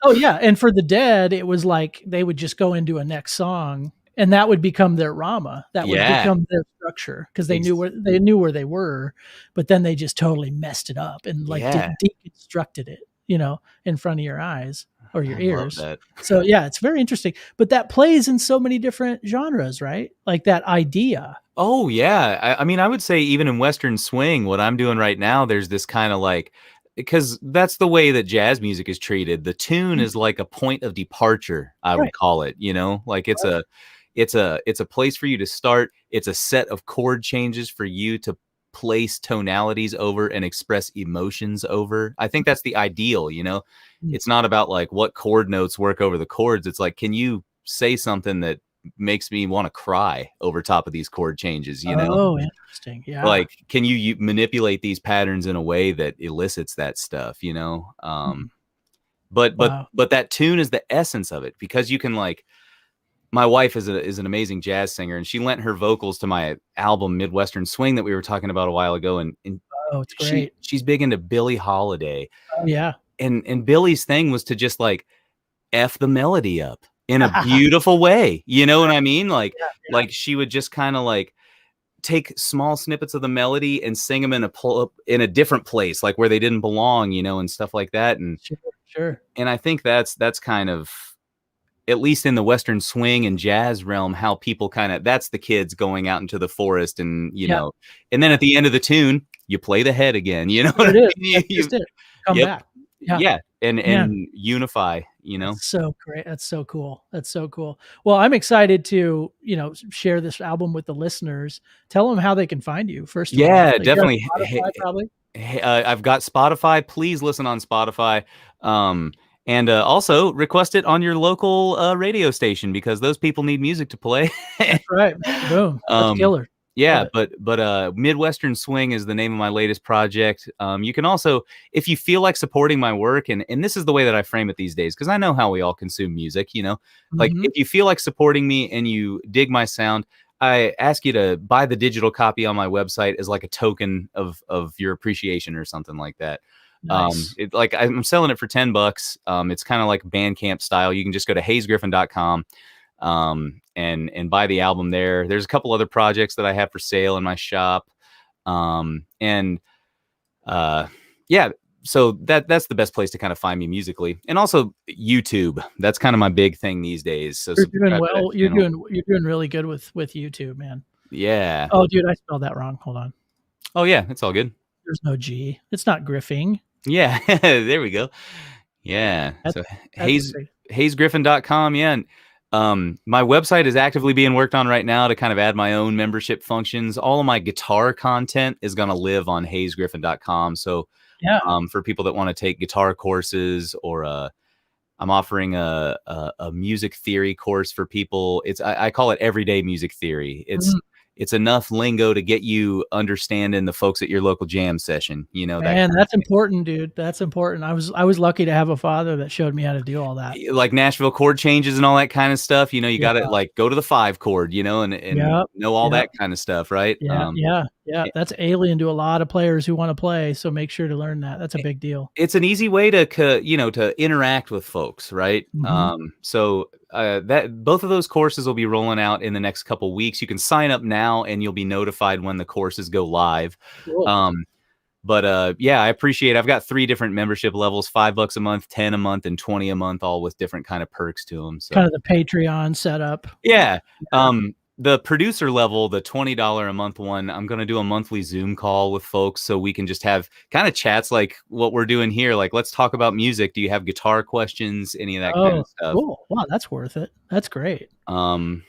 And for the Dead, it was like they would just go into a next song, and that would become their Rama, that would become their structure, because they knew where they were, but then they just totally messed it up and like deconstructed it, you know, in front of your eyes or your ears. So yeah, it's very interesting, but that plays in so many different genres, right? Like that idea.
Oh yeah. I mean, I would say even in Western swing, what I'm doing right now, there's this kind of like, because that's the way that jazz music is treated. The tune is like a point of departure, I would call it, you know, like it's a place for you to start. It's a set of chord changes for you to place tonalities over and express emotions over. I think that's the ideal, you know. It's not about like what chord notes work over the chords. It's like, can you say something that makes me want to cry over top of these chord changes, you know?
Oh, interesting. Yeah.
Like, can you manipulate these patterns in a way that elicits that stuff, you know? But that tune is the essence of it, because you can like, my wife is an amazing jazz singer, and she lent her vocals to my album Midwestern Swing that we were talking about a while ago. And
it's great.
She's big into Billie Holiday.
Oh yeah.
And Billie's thing was to just like F the melody up in a beautiful way. You know what I mean? Like, like she would just kind of like take small snippets of the melody and sing them in a different place, like where they didn't belong, and stuff like that. And
Sure.
And I think that's kind of, at least in the Western swing and jazz realm, how people that's the kids going out into the forest and, and then at the end of the tune, you play the head again,
There it is. Just it. Come back.
Yeah. And unify,
That's so great. That's so cool. Well, I'm excited to, share this album with the listeners. Tell them how they can find you first.
Yeah, definitely.
Spotify, probably.
I've got Spotify. Please listen on Spotify. And also request it on your local radio station, because those people need music to play.
That's right. Boom. That's killer.
Yeah, but Midwestern Swing is the name of my latest project. You can also, if you feel like supporting my work, and this is the way that I frame it these days, because I know how we all consume music, like if you feel like supporting me and you dig my sound, I ask you to buy the digital copy on my website as like a token of your appreciation or something like that.
Nice.
I'm selling it for $10. It's kind of like Bandcamp style. You can just go to hayesgriffin.com. And buy the album there. There's a couple other projects that I have for sale in my shop. So that's the best place to kind of find me musically. And also YouTube. That's kind of my big thing these days. So
you're doing well. You're doing really good with YouTube, man.
Yeah.
Oh, dude, I spelled that wrong. Hold on.
Oh yeah, it's all good.
There's no G. It's not Griffin.
Yeah. There we go. Yeah. So hayesgriffin.com. Yeah. And my website is actively being worked on right now to kind of add my own membership functions. All of my guitar content is going to live on hayesgriffin.com. So for people that want to take guitar courses, or I'm offering a music theory course for people. I call it everyday music theory. It's enough lingo to get you understanding the folks at your local jam session.
Man, that's important, dude. That's important. I was lucky to have a father that showed me how to do all that.
Like Nashville chord changes and all that kind of stuff. You got to like go to the 5 chord, and know all that kind of stuff, right?
Yeah. That's alien to a lot of players who want to play. So make sure to learn that. That's a big deal.
It's an easy way to interact with folks, right? So that both of those courses will be rolling out in the next couple weeks. You can sign up now and you'll be notified when the courses go live. Cool. I appreciate it. I've got 3 different membership levels: $5 a month, 10 a month, and 20 a month, all with different kind of perks to them. So
kind of the Patreon setup.
Yeah. The producer level, the $20 a month one, I'm going to do a monthly Zoom call with folks so we can just have kind of chats like what we're doing here. Like, let's talk about music. Do you have guitar questions? Any of that kind of stuff?
Cool. Wow, that's worth it. That's great.
Cool.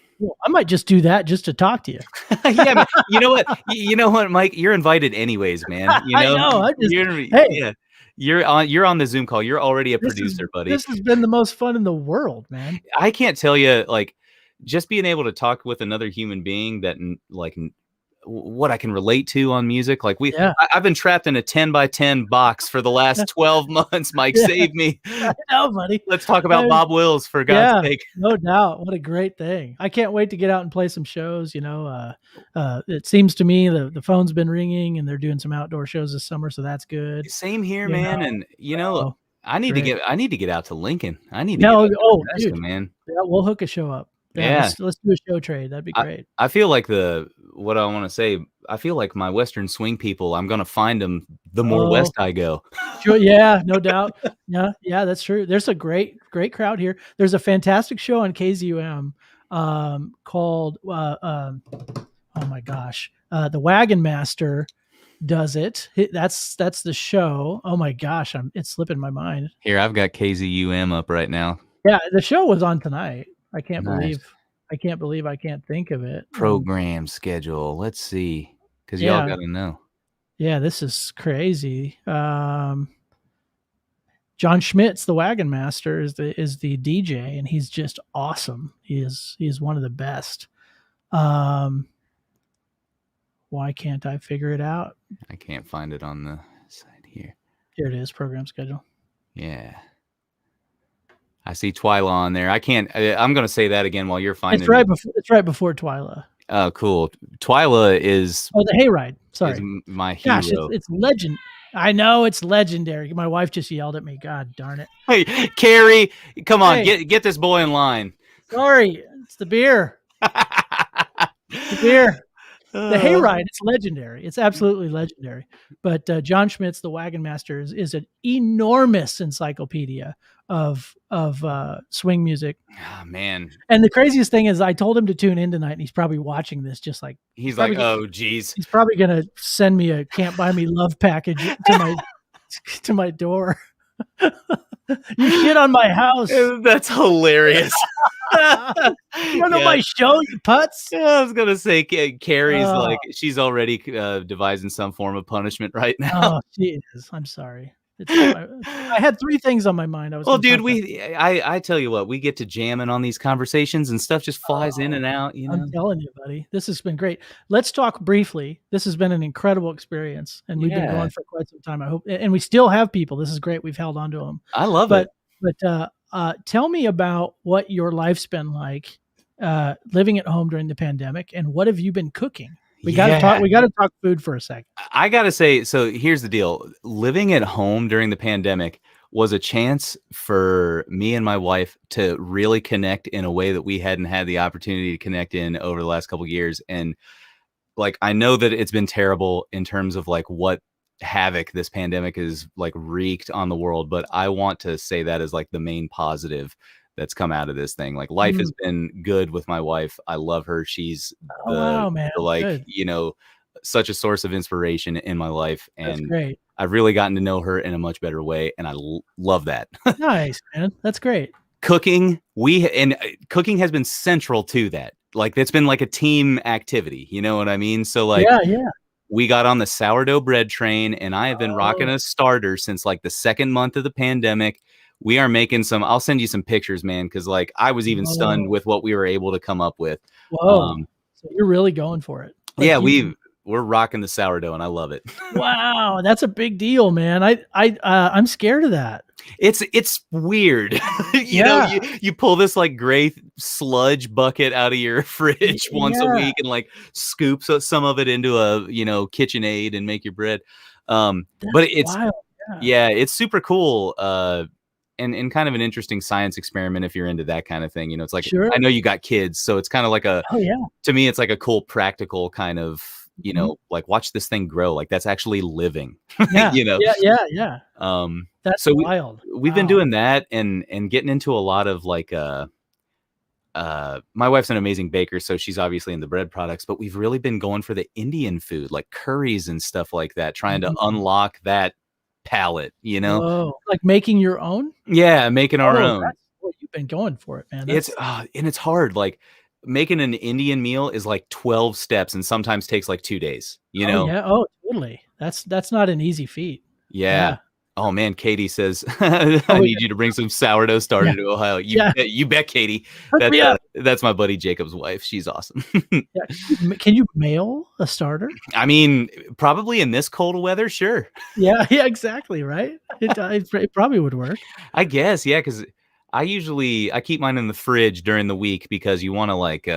I might just do that just to talk to you.
Yeah, but you know what? You know what, Mike? You're invited anyways, man.
I know.
You're on the Zoom call. You're already a producer, buddy.
This has been the most fun in the world, man.
I can't tell you, like, just being able to talk with another human being that like what I can relate to on music. Like I've been trapped in a 10 by 10 box for the last 12 months. Mike, save me.
I know, buddy.
Let's talk about Bob Wills, for God's sake.
No doubt. What a great thing. I can't wait to get out and play some shows. It seems to me the phone's been ringing and they're doing some outdoor shows this summer. So that's good.
Same here, man. And I need to get out to Lincoln.
Dude,
man.
Yeah, we'll hook a show up. Let's do a show trade. That'd be great.
I feel like I feel like my Western swing people, I'm going to find them the more west I go.
Sure. Yeah, no doubt. Yeah, that's true. There's a great crowd here. There's a fantastic show on KZUM called, oh my gosh, The Wagon Master does it. That's the show. Oh my gosh, it's slipping my mind.
Here, I've got KZUM up right now.
Yeah, the show was on tonight. I can't believe I can't think of it.
Program schedule. Let's see. Because y'all got to know.
Yeah, this is crazy. John Schmitz, the Wagon Master, is the DJ, and he's just awesome. He is one of the best. Why can't I figure it out?
I can't find it on the side here.
Here it is, program schedule.
Yeah. I see Twyla on there. I'm going to say that again while you're finding
it. It's right before Twyla.
Oh, cool. Twyla is...
Oh, the Hayride. Sorry.
My hero.
Gosh, it's legend. I know it's legendary. My wife just yelled at me. God darn it.
Hey, Carrie, come on. Get this boy in line.
Sorry. It's the beer. The beer. The hayride, it's legendary. It's absolutely legendary. But John Schmidt's The Wagon Master is an enormous encyclopedia of swing music.
Oh, man.
And the craziest thing is I told him to tune in tonight, and he's probably watching this just like
he's like, oh, geez.
He's probably going to send me a Can't Buy Me Love package to my door. You shit on my house.
That's hilarious.
You don't know my show, you putz.
I was gonna say Carrie's like she's already devising some form of punishment right now.
Oh, she is. I'm sorry. I had 3 things on my mind.
Dude, I tell you what, we get to jamming on these conversations and stuff just flies in and out. You know,
I'm telling you, buddy, this has been great. Let's talk briefly. This has been an incredible experience, and we've been going for quite some time. I hope, and we still have people. This is great. We've held on to them.
I love it.
But tell me about what your life's been like living at home during the pandemic, and what have you been cooking? We got to talk food for a second.
I got to say, so here's the deal. Living at home during the pandemic was a chance for me and my wife to really connect in a way that we hadn't had the opportunity to connect in over the last couple of years. And like, I know that it's been terrible in terms of like what havoc this pandemic has like wreaked on the world, but I want to say that as like the main positive that's come out of this thing. Like life has been good with my wife. I love her. She's
good.
you know, such a source of inspiration in my life. And
that's great.
I've really gotten to know her in a much better way. And I love that.
Nice, man. That's great.
Cooking has been central to that. Like it's been like a team activity. You know what I mean? So like, we got on the sourdough bread train, and I have been rocking a starter since like the 2nd month of the pandemic. We are making I'll send you some pictures, man. Cause like I was even stunned with what we were able to come up with.
Whoa. So you're really going for it.
Like we're rocking the sourdough and I love it.
Wow. That's a big deal, man. I'm scared of that.
It's weird. you know, you pull this like gray sludge bucket out of your fridge once a week and like scoop some of it into a, KitchenAid and make your bread. But it's wild. It's super cool. And kind of an interesting science experiment if you're into that kind of thing. It's like, I know you got kids, so it's kind of like to me, it's like a cool, practical kind of, like watch this thing grow. Like that's actually living,
Yeah. That's
so
wild.
We've been doing that and getting into a lot of like, my wife's an amazing baker, so she's obviously in the bread products, but we've really been going for the Indian food, like curries and stuff like that, trying to unlock that palette,
like making your own.
Making our own.
That's what you've been going for it, man.
It's and it's hard. Like making an Indian meal is like 12 steps and sometimes takes like 2 days,
totally. That's not an easy feat.
Oh man, Katie says I need you to bring some sourdough starter to Ohio. You bet, Katie. That's my buddy Jacob's wife. She's awesome.
Can you mail a starter?
I mean, probably in this cold weather, sure.
Yeah, exactly. Right. It probably would work.
I guess, because I keep mine in the fridge during the week because you want to like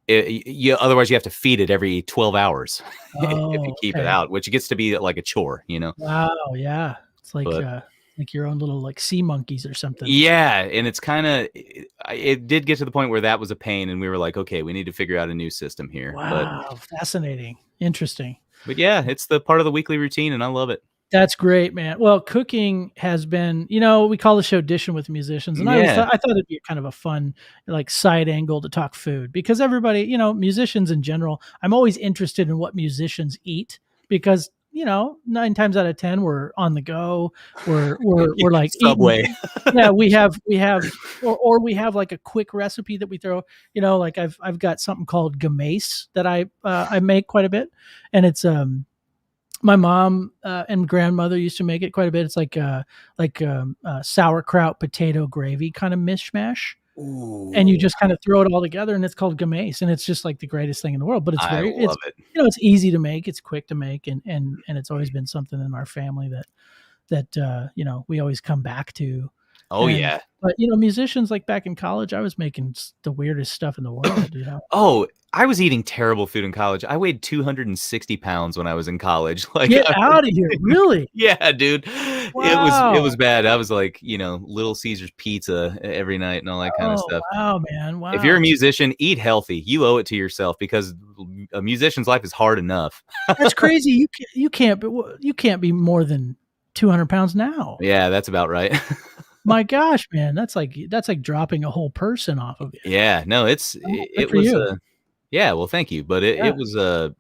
otherwise you have to feed it every 12 hours if you keep it out, which gets to be like a chore,
Wow. Yeah. It's like your own little like sea monkeys or something.
Yeah. And it's kind of, it did get to the point where that was a pain and we were like, okay, we need to figure out a new system here.
Wow. Fascinating. Interesting.
But yeah, it's the part of the weekly routine and I love it.
That's great, man. Well, cooking has been, we call the show Dishin with Musicians. And I thought it'd be kind of a fun, like side angle to talk food because everybody, musicians in general, I'm always interested in what musicians eat because, 9 times out of 10, we're on the go. We're like
Subway.
We have or we have like a quick recipe that we throw, like I've got something called gamace that I make quite a bit. And it's, my mom and grandmother used to make it quite a bit. It's like sauerkraut, potato gravy kind of mishmash. Ooh. And you just kind of throw it all together and it's called gamace. And it's just like the greatest thing in the world, but it's easy to make. It's quick to make. And it's always been something in our family that we always come back to. But musicians, like back in college, I was making the weirdest stuff in the world,
Oh, I was eating terrible food in college. I weighed 260 pounds when I was in college. Like,
get out of here. Really?
Yeah, dude. It was
Wow.
bad. I was like, Little Caesar's pizza every night and all that kind of
Oh,
stuff.
wow, man.
If you're a
Wow.
musician, eat healthy. You owe it to yourself because a musician's life is hard enough.
That's crazy. You can't be more than 200 pounds now.
Yeah, that's about right.
My gosh, man. That's like dropping a whole person off of you.
Yeah, no,
Oh, good
it
for
was
you.
yeah, well, thank you. But
Yeah.
it was the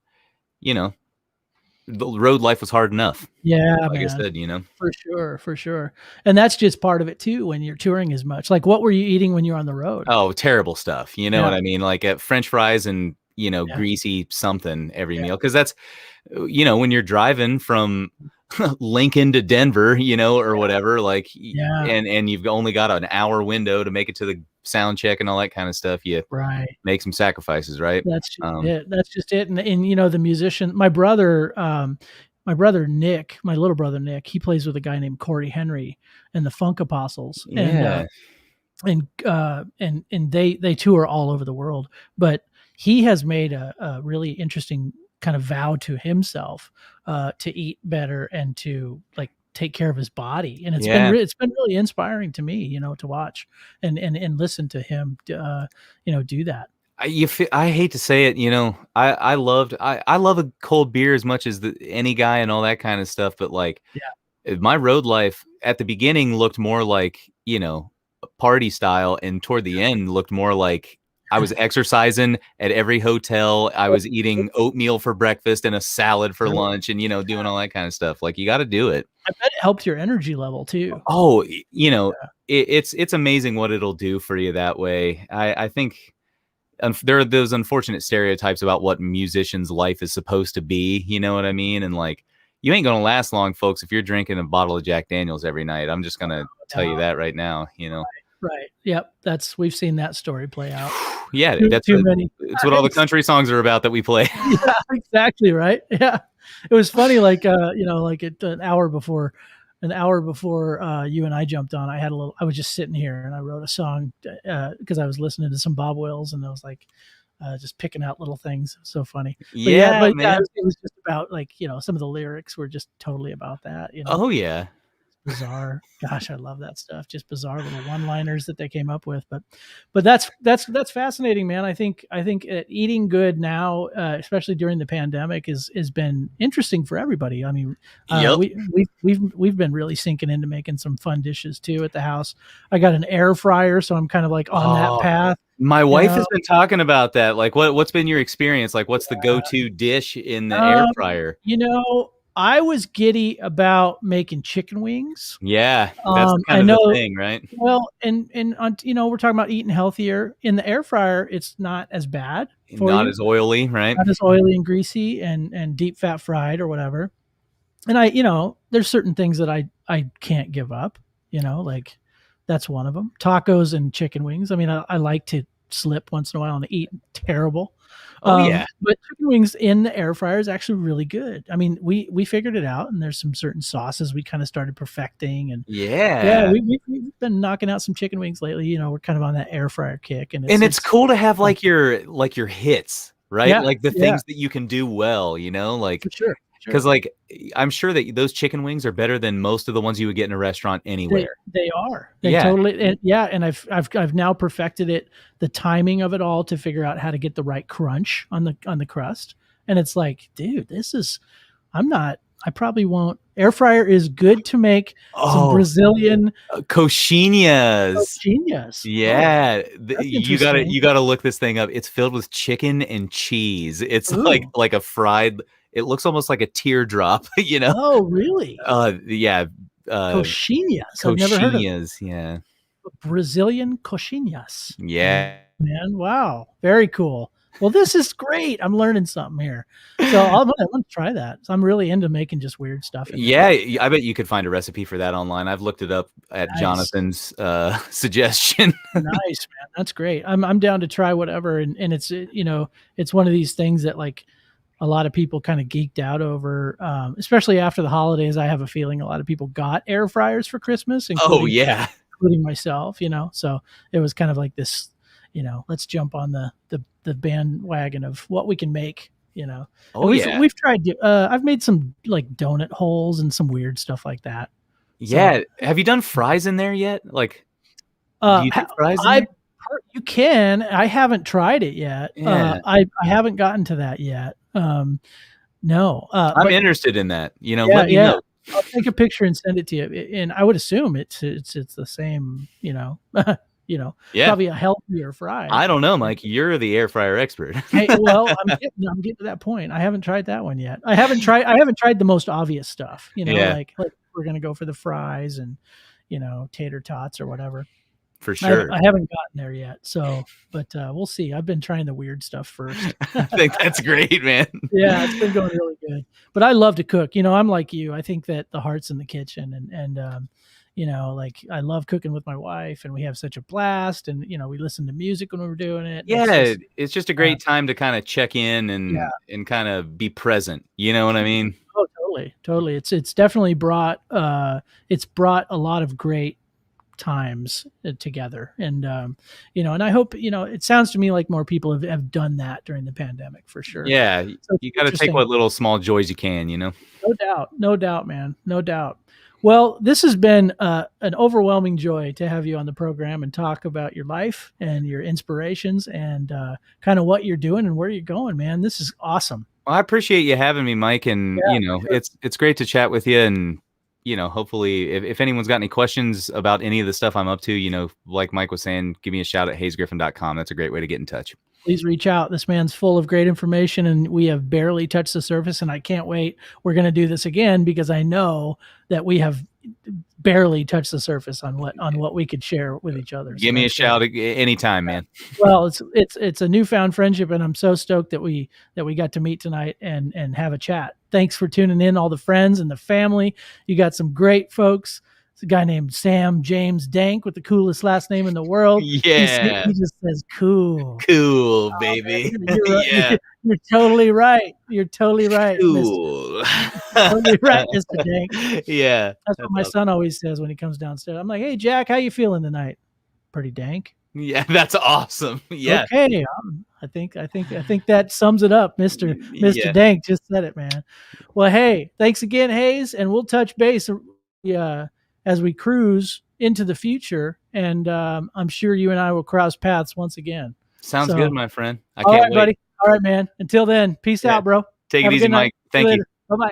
road life was hard enough.
Yeah,
Like I
man.
said.
For sure, for sure. And that's just part of it too when you're touring as much. Like what were you eating when you were on the road?
Oh, terrible stuff. You know
Yeah.
what I mean? Like at French fries and,
Yeah.
greasy something every meal. Cause that's, when you're driving from Lincoln to Denver, or whatever, like,
Yeah.
and you've only got an hour window to make it to the sound check and all that kind of stuff. You
Right.
make some sacrifices, right?
That's just it. That's just it. And the musician, my brother Nick, my little brother Nick, he plays with a guy named Corey Henry and the Funk Apostles.
Yeah.
And they tour all over the world. But he has made a really interesting kind of vow to himself to eat better and to like take care of his body. And it's been really inspiring to me, to watch and listen to him, do that.
I hate to say it, I love a cold beer as much as any guy and all that kind of stuff. But like, my road life at the beginning looked more like, party style, and toward the end looked more like I was exercising at every hotel. I was eating oatmeal for breakfast and a salad for lunch, and doing all that kind of stuff. Like, you got to do it.
I bet it helped your energy level too.
Oh, it's amazing what it'll do for you that way. I think there are those unfortunate stereotypes about what musicians' life is supposed to be. You know what I mean? And like, you ain't gonna last long, folks, if you're drinking a bottle of Jack Daniels every night. I'm just gonna tell you that right now.
Right. Yep. We've seen that story play out.
Yeah,
Too many.
It's what all the country songs are about that we play.
Yeah, exactly. Right. Yeah. It was funny. Like, like an hour before you and I jumped on, I was just sitting here and I wrote a song because I was listening to some Bob Wills and I was like, just picking out little things. So funny. But
man.
It was just about like, some of the lyrics were just totally about that.
Oh yeah.
Bizarre. Gosh, I love that stuff. Just bizarre little one-liners that they came up with. But that's fascinating, man. I think eating good now, especially during the pandemic, has been interesting for everybody. I mean, we've been really sinking into making some fun dishes too at the house. I got an air fryer, so I'm kind of like on that path.
My wife has been talking about that. Like, what's been your experience? Like, what's the go-to dish in the air fryer?
I was giddy about making chicken wings.
Yeah, that's kind of the thing, right?
Well, and we're talking about eating healthier. In the air fryer, it's not as bad for
not
you.
as oily, right?
Not as oily and greasy and deep fat fried or whatever. And there's certain things that I can't give up. Like that's one of them. Tacos and chicken wings. I mean, I like to slip once in a while and eat terrible.
Yeah.
But chicken wings in the air fryer is actually really good. I mean, we figured it out, and there's some certain sauces we kind of started perfecting, and we've been knocking out some chicken wings lately. We're kind of on that air fryer kick, and
it's cool to have like your hits, right?
Yeah,
like the things that you can do well, like
for sure.
Because like I'm sure that those chicken wings are better than most of the ones you would get in a restaurant anywhere.
They are. They totally. And I've now perfected it, the timing of it all to figure out how to get the right crunch on the crust. And it's like, dude, I probably won't. Air fryer is good to make some Brazilian
coxinhas. Yeah, you gotta look this thing up. It's filled with chicken and cheese. It's like a fried. It looks almost like a teardrop,
Oh, really?
Yeah.
Coxinhas. I've never heard of it.
Yeah.
Brazilian coxinhas.
Yeah.
Man, wow. Very cool. Well, this is great. I'm learning something here. So I'm gonna try that. So I'm really into making just weird stuff.
Yeah, I bet you could find a recipe for that online. I've looked it up at Jonathan's suggestion.
Nice, man. That's great. I'm down to try whatever. And it's it's one of these things that like a lot of people kind of geeked out over, especially after the holidays. I have a feeling a lot of people got air fryers for Christmas, including myself, so it was kind of like this, let's jump on the bandwagon of what we can make, We've tried, I've made some like donut holes and some weird stuff like that.
Yeah. Have you done fries in there yet? Like, do you do fries in there?
You can. I haven't tried it yet.
Yeah.
I haven't gotten to that yet. No.
I'm interested in that. You know,
yeah,
let me
yeah.
know.
I'll take a picture and send it to you. And I would assume it's the same,
Yeah.
probably a healthier fry.
I don't know, Mike. You're the air fryer expert.
Hey, well, I'm getting to that point. I haven't tried that one yet. I haven't tried the most obvious stuff,
Yeah.
like we're going to go for the fries and, tater tots or whatever.
For sure.
I haven't gotten there yet. So, but we'll see. I've been trying the weird stuff first.
I think that's great, man.
Yeah, it's been going really good. But I love to cook. I'm like you. I think that the heart's in the kitchen, and like I love cooking with my wife, and we have such a blast. And we listen to music when we're doing it.
Yeah, it's just a great time to kind of check in and kind of be present. You know what I mean?
Oh, totally. It's definitely brought a lot of great times together, and and I hope it sounds to me like more people have done that during the pandemic for sure.
Yeah,
so
you got to take what little small joys you can.
No doubt, man, no doubt. Well, this has been an overwhelming joy to have you on the program and talk about your life and your inspirations and kind of what you're doing and where you're going, man. This is awesome.
Well, I appreciate you having me, Mike, and sure. It's great to chat with you. And hopefully if anyone's got any questions about any of the stuff I'm up to, like Mike was saying, give me a shout at hayesgriffin.com. That's a great way to get in touch.
Please reach out. This man's full of great information, and we have barely touched the surface, and I can't wait. We're going to do this again because I know that we have barely touched the surface on what we could share with each other.
Give me a shout anytime, man.
Well, it's a newfound friendship, and I'm so stoked that we got to meet tonight and have a chat. Thanks for tuning in, all the friends and the family. You got some great folks. It's a guy named Sam James Dank with the coolest last name in the world.
Yeah.
He just says cool.
Cool, baby.
You're totally right. You're totally right.
Cool.
Totally right, Mr. Dank.
Yeah.
That's what my son always says when he comes downstairs. I'm like, hey, Jack, how you feeling tonight? Pretty dank.
Yeah, that's awesome. Yeah.
Okay. I think that sums it up. Mr. Dank just said it, man. Well, hey, thanks again, Hayes, and we'll touch base as we cruise into the future, and I'm sure you and I will cross paths once again.
Sounds good, my friend. I
can't
wait.
Buddy. All right, man. Until then, peace out, bro.
Take it easy, Mike. Thank you.
Bye-bye.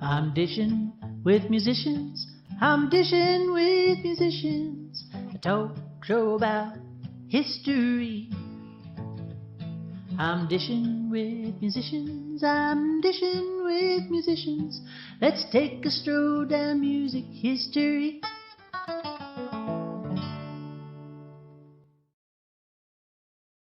I'm dishing with musicians. I'm dishing with musicians. A talk show about history. I'm dishing with musicians. I'm dishing with musicians. Let's take a stroll down music history.